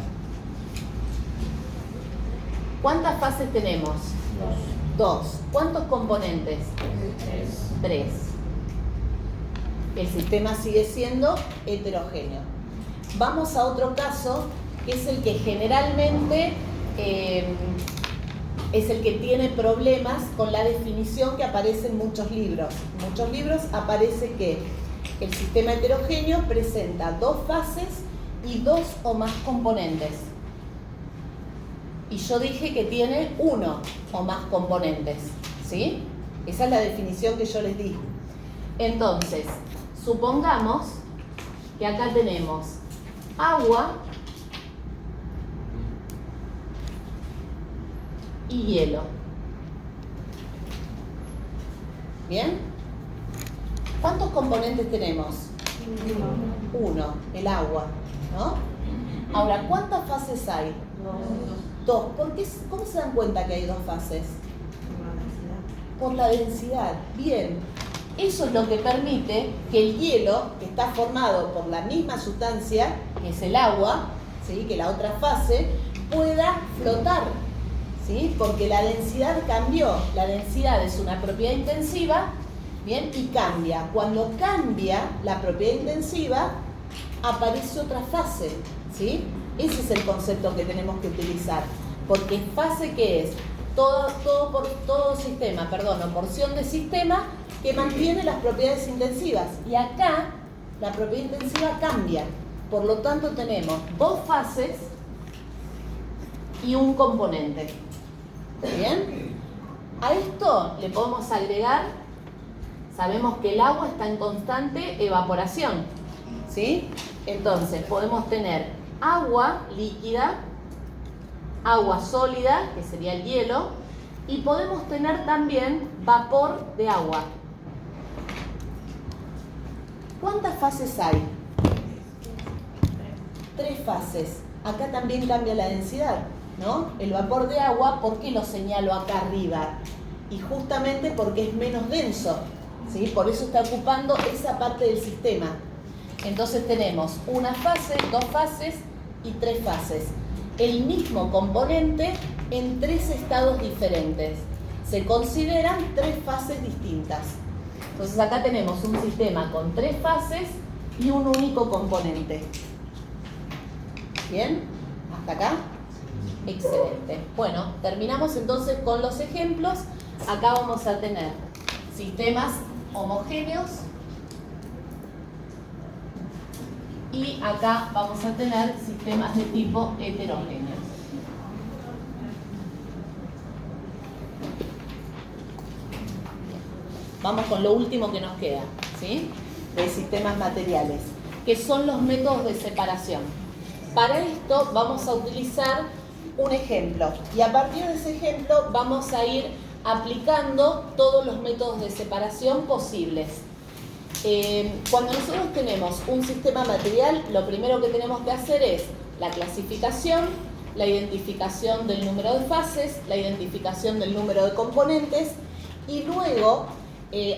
A: ¿Cuántas fases tenemos? 2. ¿Cuántos componentes? 3. El sistema sigue siendo heterogéneo. Vamos a otro caso, que es el que generalmente es el que tiene problemas con la definición que aparece en muchos libros. En muchos libros aparece que el sistema heterogéneo presenta 2 fases y 2 o más componentes. Y yo dije que tiene 1 o más componentes, ¿sí? Esa es la definición que yo les di. Entonces, supongamos que acá tenemos agua y hielo. ¿Bien? ¿Cuántos componentes tenemos? 1, el agua, ¿no? Ahora, ¿cuántas fases hay? 2. ¿Cómo se dan cuenta que hay 2 fases? Por la densidad. Bien. Eso es lo que permite que el hielo, que está formado por la misma sustancia, que es el agua, ¿sí? Que la otra fase, pueda flotar, ¿sí? Porque la densidad cambió. La densidad es una propiedad intensiva, ¿bien? Y cambia. Cuando cambia la propiedad intensiva, aparece otra fase, ¿sí? Ese es el concepto que tenemos que utilizar. Porque fase, ¿qué es? Todo sistema, o porción de sistema que mantiene las propiedades intensivas. Y acá la propiedad intensiva cambia. Por lo tanto tenemos 2 fases y un componente. ¿Bien? A esto le podemos agregar, sabemos que el agua está en constante evaporación, ¿sí? Entonces podemos tener agua líquida, agua sólida, que sería el hielo, y podemos tener también vapor de agua. ¿Cuántas fases hay? 3 fases. Acá también cambia la densidad, ¿no? El vapor de agua, ¿por qué lo señalo acá arriba? Y justamente porque es menos denso, ¿sí? Por eso está ocupando esa parte del sistema. Entonces tenemos una fase, 2 fases y 3 fases. El mismo componente en 3 estados diferentes. Se consideran 3 fases distintas. Entonces acá tenemos un sistema con 3 fases y un único componente. ¿Bien? ¿Hasta acá? Excelente. Bueno, terminamos entonces con los ejemplos. Acá vamos a tener sistemas homogéneos y acá vamos a tener sistemas de tipo heterogéneos. Vamos con lo último que nos queda, ¿sí? De sistemas materiales, que son los métodos de separación. Para esto vamos a utilizar un ejemplo y a partir de ese ejemplo vamos a ir aplicando todos los métodos de separación posibles. Cuando nosotros tenemos un sistema material, lo primero que tenemos que hacer es la clasificación la identificación del número de fases, la identificación del número de componentes y luego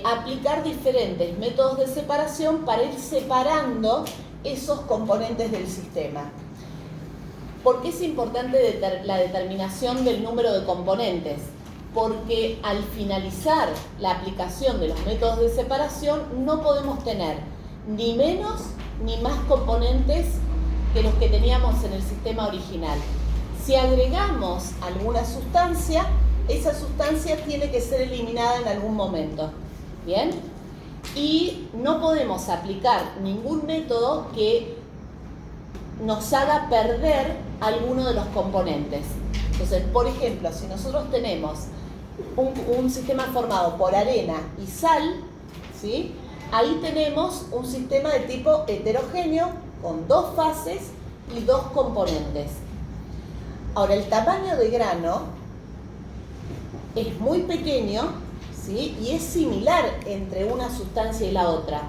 A: aplicar diferentes métodos de separación para ir separando esos componentes del sistema. ¿Por qué es importante la determinación del número de componentes? Porque al finalizar la aplicación de los métodos de separación no podemos tener ni menos ni más componentes que los que teníamos en el sistema original. Si agregamos alguna sustancia, esa sustancia tiene que ser eliminada en algún momento. ¿Bien? Y no podemos aplicar ningún método que nos haga perder alguno de los componentes. Entonces, por ejemplo, si nosotros tenemos un sistema formado por arena y sal, ¿sí? Ahí tenemos un sistema de tipo heterogéneo con 2 fases y 2 componentes. Ahora, el tamaño de grano es muy pequeño, ¿sí? Y es similar entre una sustancia y la otra.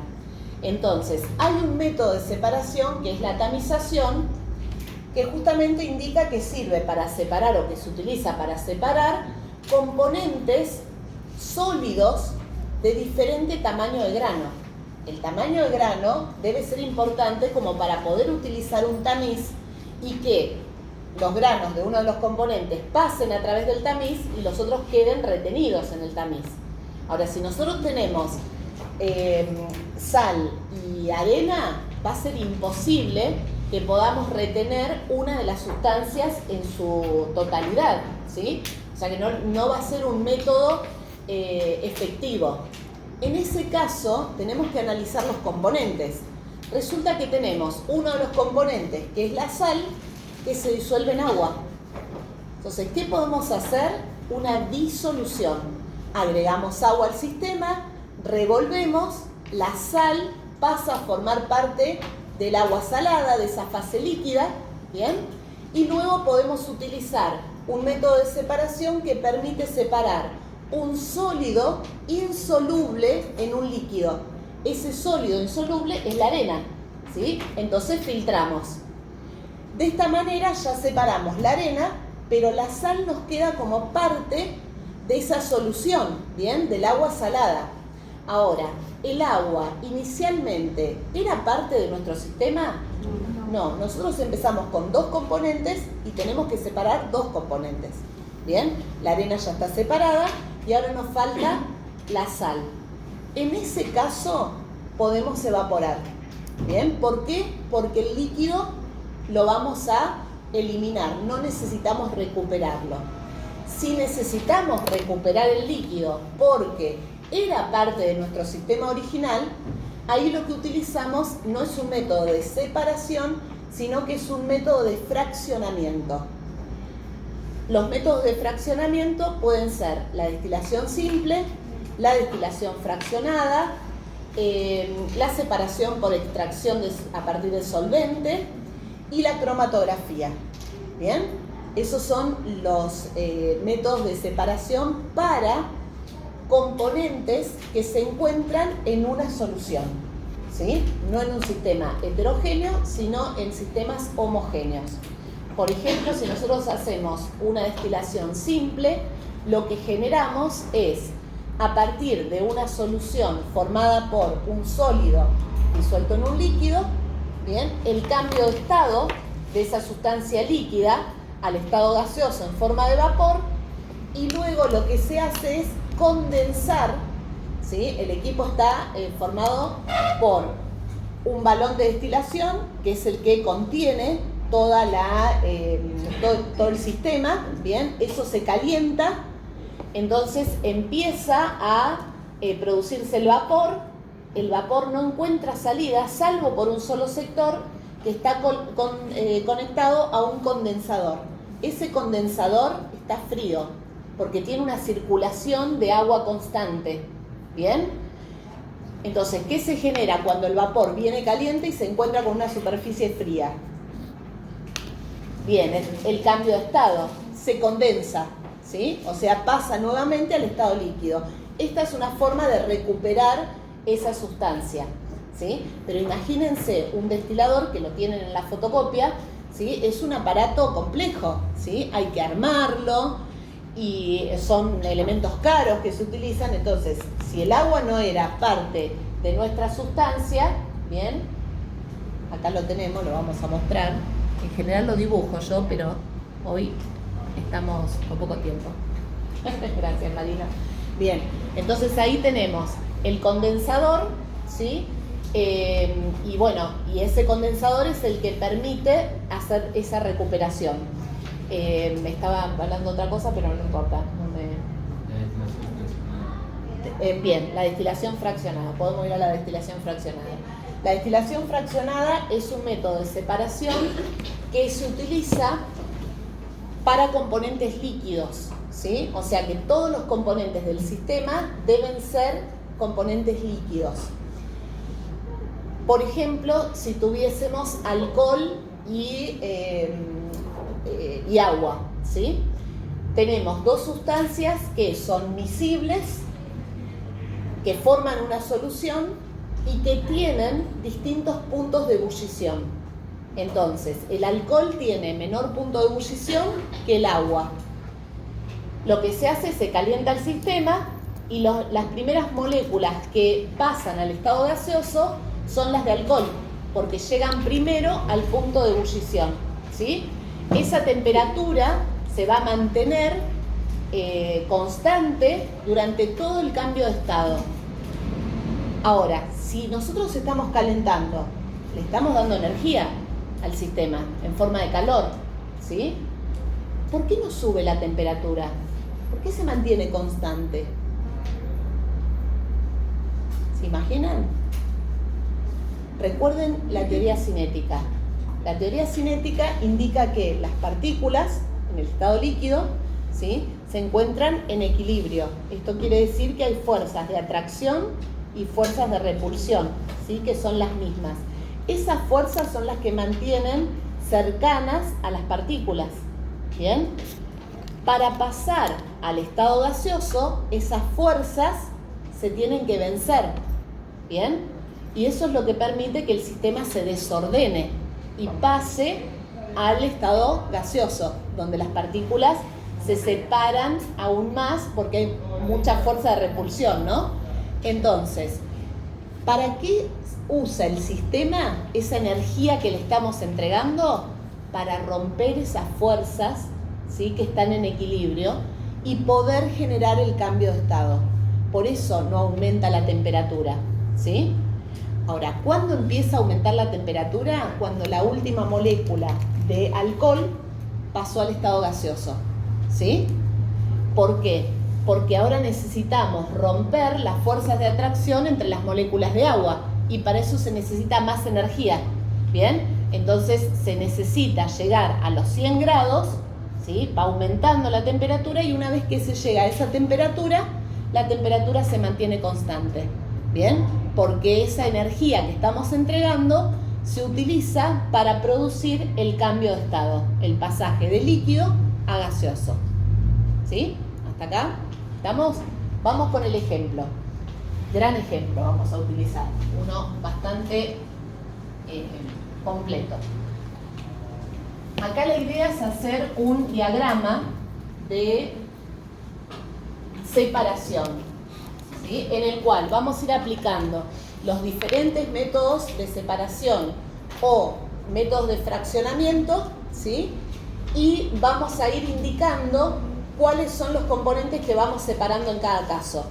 A: Entonces, hay un método de separación que es la tamización, que justamente indica que sirve para separar o que se utiliza para separar componentes sólidos de diferente tamaño de grano. El tamaño de grano debe ser importante como para poder utilizar un tamiz y que los granos de uno de los componentes pasen a través del tamiz y los otros queden retenidos en el tamiz. Ahora, si nosotros tenemos sal y arena, va a ser imposible que podamos retener una de las sustancias en su totalidad, ¿sí? O sea que no va a ser un método efectivo. En ese caso, tenemos que analizar los componentes. Resulta que tenemos uno de los componentes, que es la sal, que se disuelve en agua. Entonces, ¿qué podemos hacer? Una disolución. Agregamos agua al sistema, revolvemos, la sal pasa a formar parte del agua salada, de esa fase líquida, ¿bien? Y luego podemos utilizar un método de separación que permite separar un sólido insoluble en un líquido. Ese sólido insoluble es la arena, ¿sí? Entonces filtramos. De esta manera ya separamos la arena, pero la sal nos queda como parte de esa solución, ¿bien? Del agua salada. Ahora, ¿el agua inicialmente era parte de nuestro sistema? No, nosotros empezamos con 2 componentes y tenemos que separar 2 componentes. ¿Bien? La arena ya está separada y ahora nos falta la sal. En ese caso podemos evaporar. ¿Bien? ¿Por qué? Porque el líquido lo vamos a eliminar, no necesitamos recuperarlo. Si necesitamos recuperar el líquido porque era parte de nuestro sistema original, ahí lo que utilizamos no es un método de separación, sino que es un método de fraccionamiento. Los métodos de fraccionamiento pueden ser la destilación simple, la destilación fraccionada, la separación por extracción a partir de solvente y la cromatografía. ¿Bien? Esos son los métodos de separación para componentes que se encuentran en una solución, ¿sí? No en un sistema heterogéneo, sino en sistemas homogéneos. Por ejemplo, si nosotros hacemos una destilación simple, lo que generamos es, a partir de una solución formada por un sólido disuelto en un líquido, ¿bien? El cambio de estado de esa sustancia líquida al estado gaseoso en forma de vapor, y luego lo que se hace es condensar, ¿sí? El equipo está formado por un balón de destilación, que es el que contiene todo el sistema, ¿bien? Eso se calienta, entonces empieza a producirse el vapor no encuentra salida, salvo por un solo sector que está conectado a un condensador. Ese condensador está frío, porque tiene una circulación de agua constante, ¿bien? Entonces, ¿qué se genera cuando el vapor viene caliente y se encuentra con una superficie fría? Bien, el cambio de estado, se condensa, ¿sí? O sea, pasa nuevamente al estado líquido. Esta es una forma de recuperar esa sustancia, ¿sí? Pero imagínense un destilador, que lo tienen en la fotocopia, ¿sí? Es un aparato complejo, ¿sí? Hay que armarlo y son elementos caros que se utilizan. Entonces, si el agua no era parte de nuestra sustancia, bien, acá lo tenemos, lo vamos a mostrar. En general lo dibujo yo, pero hoy estamos con poco tiempo. Gracias, Marina. Bien, entonces ahí tenemos el condensador, ¿sí? Y bueno, y ese condensador es el que permite hacer esa recuperación. Me estaba hablando otra cosa, pero no importa. Bien, la destilación fraccionada. Podemos ir a la destilación fraccionada. La destilación fraccionada es un método de separación que se utiliza para componentes líquidos, ¿sí? O sea que todos los componentes del sistema deben ser componentes líquidos. Por ejemplo, si tuviésemos alcohol y agua, ¿sí? Tenemos dos sustancias que son miscibles, que forman una solución y que tienen distintos puntos de ebullición. Entonces, el alcohol tiene menor punto de ebullición que el agua. Lo que se hace es se calienta el sistema y las primeras moléculas que pasan al estado gaseoso son las de alcohol, porque llegan primero al punto de ebullición, ¿sí? Esa temperatura se va a mantener constante durante todo el cambio de estado. Ahora, si nosotros estamos calentando, le estamos dando energía al sistema en forma de calor, ¿sí? ¿Por qué no sube la temperatura? ¿Por qué se mantiene constante? ¿Se imaginan? Recuerden la teoría cinética. La teoría cinética indica que las partículas en el estado líquido, ¿sí?, se encuentran en equilibrio. Esto quiere decir que hay fuerzas de atracción y fuerzas de repulsión, ¿sí?, que son las mismas. Esas fuerzas son las que mantienen cercanas a las partículas. ¿Bien? Para pasar al estado gaseoso, esas fuerzas se tienen que vencer. ¿Bien? Y eso es lo que permite que el sistema se desordene y pase al estado gaseoso, donde las partículas se separan aún más porque hay mucha fuerza de repulsión, ¿no? Entonces, ¿para qué usa el sistema esa energía que le estamos entregando? Para romper esas fuerzas, ¿sí?, que están en equilibrio y poder generar el cambio de estado. Por eso no aumenta la temperatura, ¿sí? Ahora, ¿cuándo empieza a aumentar la temperatura? Cuando la última molécula de alcohol pasó al estado gaseoso, ¿sí? ¿Por qué? Porque ahora necesitamos romper las fuerzas de atracción entre las moléculas de agua y para eso se necesita más energía, ¿bien? Entonces se necesita llegar a los 100 grados, ¿sí? Va aumentando la temperatura y una vez que se llega a esa temperatura, la temperatura se mantiene constante, ¿bien? Porque esa energía que estamos entregando se utiliza para producir el cambio de estado, el pasaje de líquido a gaseoso, ¿sí? ¿Hasta acá? ¿Estamos? Vamos con el ejemplo. Gran ejemplo vamos a utilizar, uno bastante completo. Acá la idea es hacer un diagrama de separación, ¿sí?, en el cual vamos a ir aplicando los diferentes métodos de separación o métodos de fraccionamiento, ¿sí?, y vamos a ir indicando cuáles son los componentes que vamos separando en cada caso.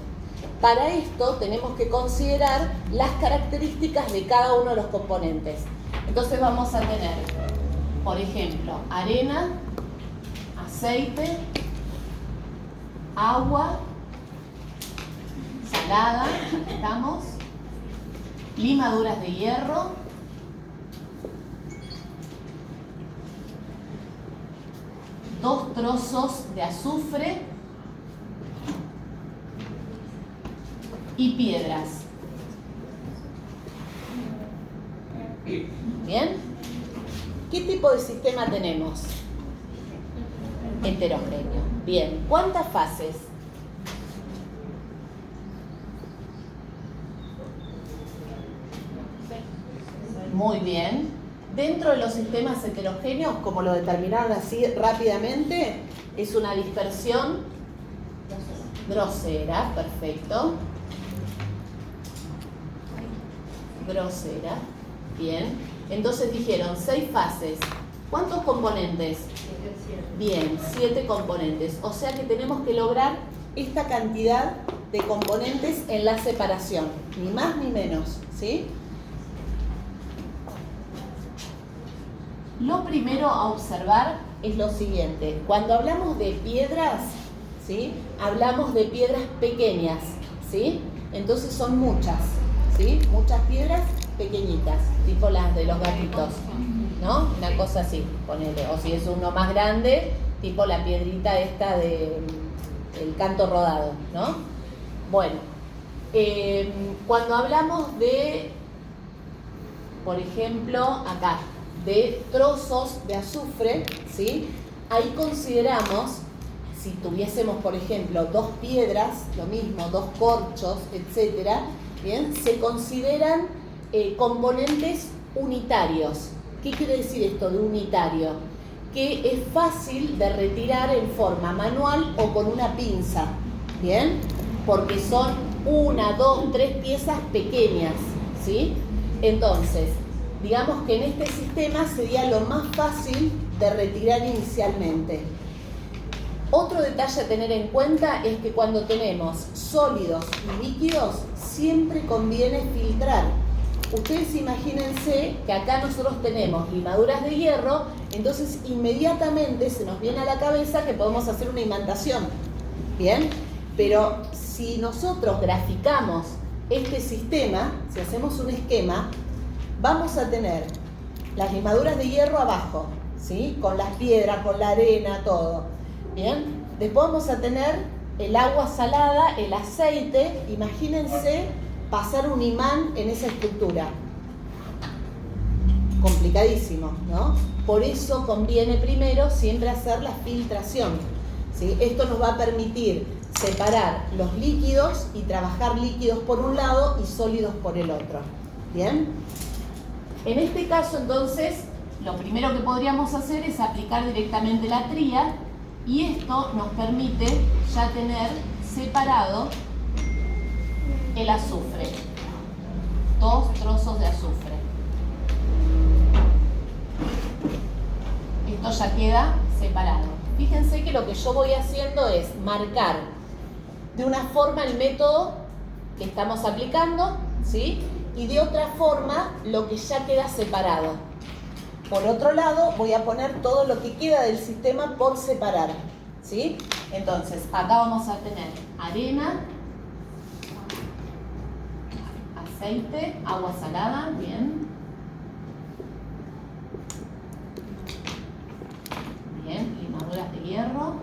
A: Para esto tenemos que considerar las características de cada uno de los componentes. Entonces vamos a tener, por ejemplo, arena, aceite, agua, salada, aquí estamos, limaduras de hierro, dos trozos de azufre y piedras. ¿Bien? ¿Qué tipo de sistema tenemos? Heterogéneo. Bien. ¿Cuántas fases? Muy bien. Dentro de los sistemas heterogéneos, como lo determinaron así rápidamente, es una dispersión grosera, perfecto. Grosera, bien. Entonces dijeron 6 fases. ¿Cuántos componentes? Bien, 7 componentes. O sea que tenemos que lograr esta cantidad de componentes en la separación, ni más ni menos, ¿sí? Lo primero a observar es lo siguiente. Cuando hablamos de piedras, ¿sí? Hablamos de piedras pequeñas, ¿sí? Entonces son muchas, ¿sí? Muchas piedras pequeñitas, tipo las de los gatitos, ¿no? Una cosa así, ponele. O si es uno más grande, tipo la piedrita esta de el canto rodado, ¿no? Bueno, cuando hablamos de, por ejemplo, acá, de trozos de azufre, ¿sí? Ahí consideramos, si tuviésemos, por ejemplo, 2 piedras, lo mismo, 2 corchos, etcétera, ¿bien? Se consideran componentes unitarios. ¿Qué quiere decir esto de unitario? Que es fácil de retirar en forma manual o con una pinza, ¿bien? Porque son 1, 2, 3 piezas pequeñas, ¿sí? Entonces, digamos que en este sistema sería lo más fácil de retirar inicialmente. Otro detalle a tener en cuenta es que cuando tenemos sólidos y líquidos, siempre conviene filtrar. Ustedes imagínense que acá nosotros tenemos limaduras de hierro, entonces inmediatamente se nos viene a la cabeza que podemos hacer una imantación, ¿bien? Pero si nosotros graficamos este sistema, si hacemos un esquema, vamos a tener las limaduras de hierro abajo, ¿sí? Con las piedras, con la arena, todo, ¿bien? Después vamos a tener el agua salada, el aceite, imagínense pasar un imán en esa estructura. Complicadísimo, ¿no? Por eso conviene primero siempre hacer la filtración, ¿sí? Esto nos va a permitir separar los líquidos y trabajar líquidos por un lado y sólidos por el otro, ¿bien? En este caso, entonces, lo primero que podríamos hacer es aplicar directamente la tría y esto nos permite ya tener separado el azufre, 2 trozos de azufre. Esto ya queda separado. Fíjense que lo que yo voy haciendo es marcar de una forma el método que estamos aplicando, ¿sí? Y de otra forma lo que ya queda separado. Por otro lado, voy a poner todo lo que queda del sistema por separar, ¿sí? Entonces, acá vamos a tener arena, aceite, agua salada, bien. Bien, limaduras de hierro.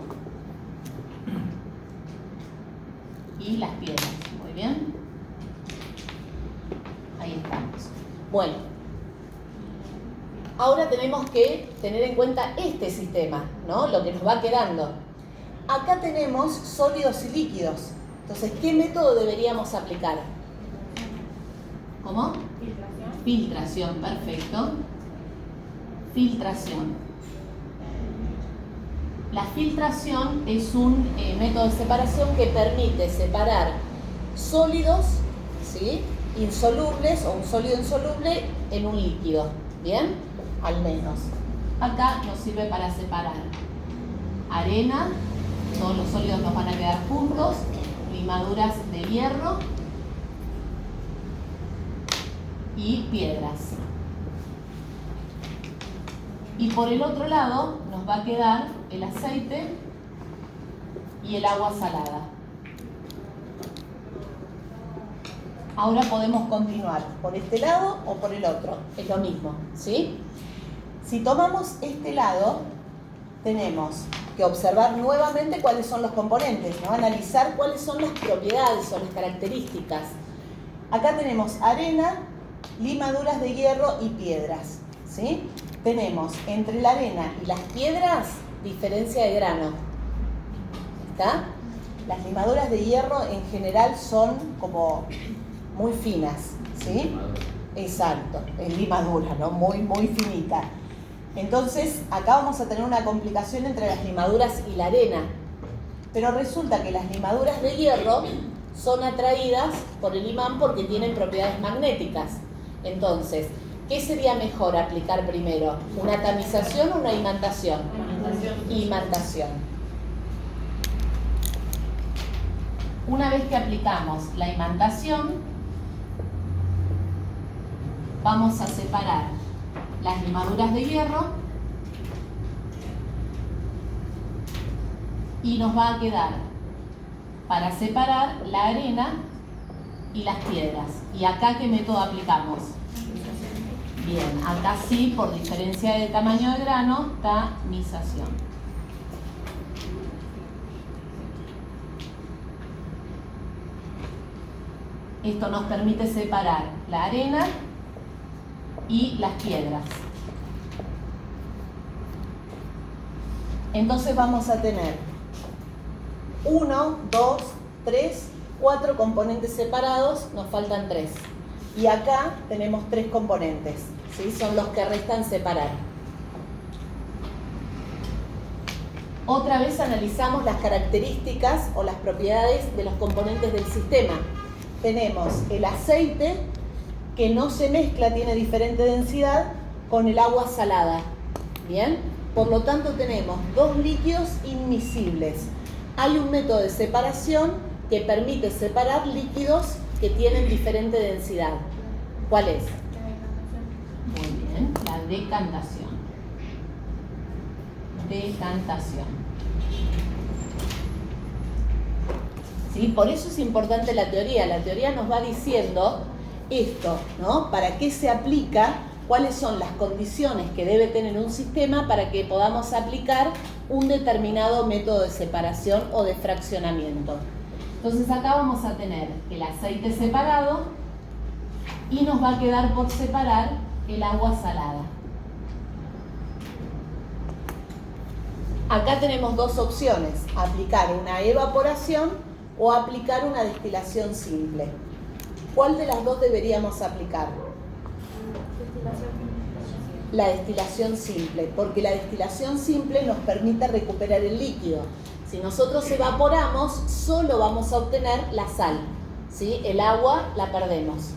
A: Y las piedras, muy bien. Ahí estamos. Bueno, ahora tenemos que tener en cuenta este sistema, ¿no? Lo que nos va quedando. Acá tenemos sólidos y líquidos. Entonces, ¿qué método deberíamos aplicar? ¿Cómo?
E: Filtración.
A: Filtración, perfecto. Filtración. La filtración es un método de separación que permite separar sólidos, ¿sí? Insolubles o un sólido insoluble en un líquido, ¿bien? Al menos. Acá nos sirve para separar arena, todos los sólidos nos van a quedar juntos, limaduras de hierro y piedras. Y por el otro lado nos va a quedar el aceite y el agua salada. Ahora podemos continuar por este lado o por el otro, es lo mismo, ¿sí? Si tomamos este lado, tenemos que observar nuevamente cuáles son los componentes, ¿no? Analizar cuáles son las propiedades o las características. Acá tenemos arena, limaduras de hierro y piedras, ¿sí? Tenemos entre la arena y las piedras diferencia de grano, ¿está? Las limaduras de hierro en general son como muy finas, ¿sí? Exacto, es limadura, ¿no? Muy, muy finita. Entonces, acá vamos a tener una complicación entre las limaduras y la arena. Pero resulta que las limaduras de hierro son atraídas por el imán porque tienen propiedades magnéticas. Entonces, ¿qué sería mejor aplicar primero? ¿Una tamización o una imantación? Imantación. Una vez que aplicamos la imantación, vamos a separar las limaduras de hierro y nos va a quedar para separar la arena y las piedras. ¿Y acá qué método aplicamos? Bien, acá sí, por diferencia de tamaño de grano, tamización. Esto nos permite separar la arena y las piedras. Entonces vamos a tener 1, 2, 3, 4 componentes separados, nos faltan 3. Y acá tenemos 3 componentes, ¿sí? Son los que restan separar. Otra vez analizamos las características o las propiedades de los componentes del sistema. Tenemos el aceite, que no se mezcla, tiene diferente densidad, con el agua salada. ¿Bien? Por lo tanto tenemos 2 líquidos inmiscibles. Hay un método de separación que permite separar líquidos que tienen diferente densidad. ¿Cuál es? Muy bien, la decantación. Decantación. ¿Sí? Por eso es importante la teoría. La teoría nos va diciendo esto, ¿no? ¿Para qué se aplica? ¿Cuáles son las condiciones que debe tener un sistema para que podamos aplicar un determinado método de separación o de fraccionamiento? Entonces acá vamos a tener el aceite separado y nos va a quedar por separar el agua salada. Acá tenemos 2 opciones, aplicar una evaporación o aplicar una destilación simple. ¿Cuál de las dos deberíamos aplicar? La destilación simple, porque la destilación simple nos permite recuperar el líquido. Si nosotros evaporamos, solo vamos a obtener la sal, ¿sí? El agua la perdemos.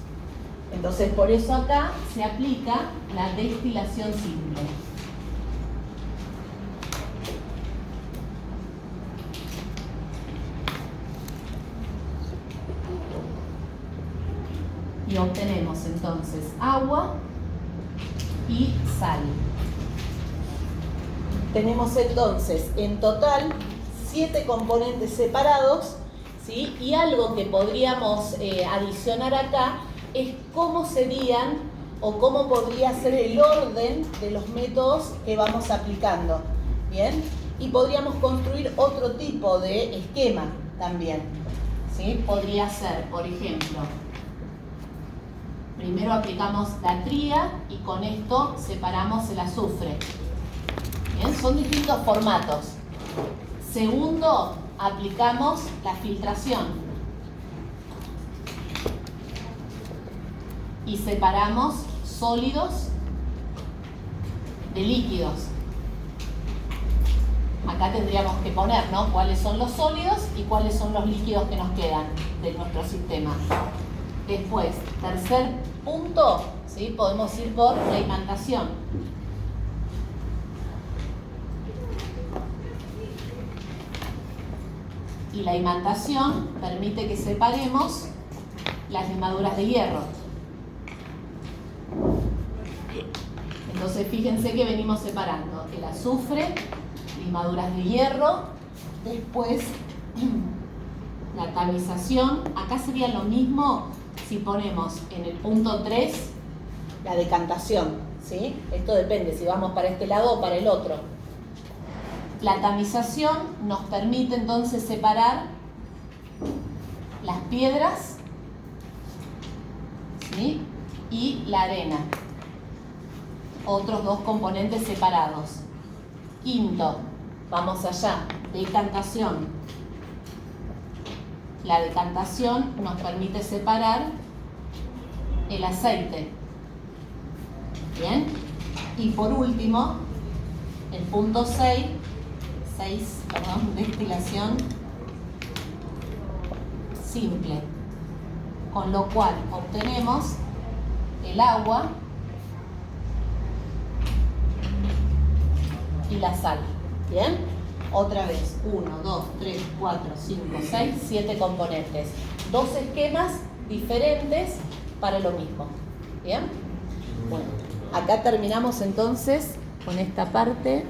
A: Entonces, por eso acá se aplica la destilación simple. Y obtenemos entonces agua y sal. Tenemos entonces en total 7 componentes separados, ¿sí? Y algo que podríamos adicionar acá es cómo serían o cómo podría ser el orden de los métodos que vamos aplicando. ¿Bien? Y podríamos construir otro tipo de esquema también, ¿sí? Podría ser, por ejemplo, primero aplicamos la tría y con esto separamos el azufre. ¿Bien? Son distintos formatos. Segundo, aplicamos la filtración y separamos sólidos de líquidos. Acá tendríamos que poner, ¿no?, cuáles son los sólidos y cuáles son los líquidos que nos quedan de nuestro sistema. Después, tercer punto, ¿sí?, podemos ir por la imantación. Y la imantación permite que separemos las limaduras de hierro. Entonces fíjense que venimos separando el azufre, limaduras de hierro, después la tamización. Acá sería lo mismo si ponemos en el punto 3 la decantación, ¿sí? Esto depende si vamos para este lado o para el otro. La tamización nos permite entonces separar las piedras, ¿sí?, y la arena. Otros 2 componentes separados. Quinto, vamos allá, decantación. La decantación nos permite separar el aceite. Bien. Y por último, el punto 6, destilación simple. Con lo cual obtenemos el agua y la sal. ¿Bien? Otra vez, 1, 2, 3, 4, 5, 6, 7 componentes. 2 esquemas diferentes para lo mismo. ¿Bien? Bueno, acá terminamos entonces con esta parte.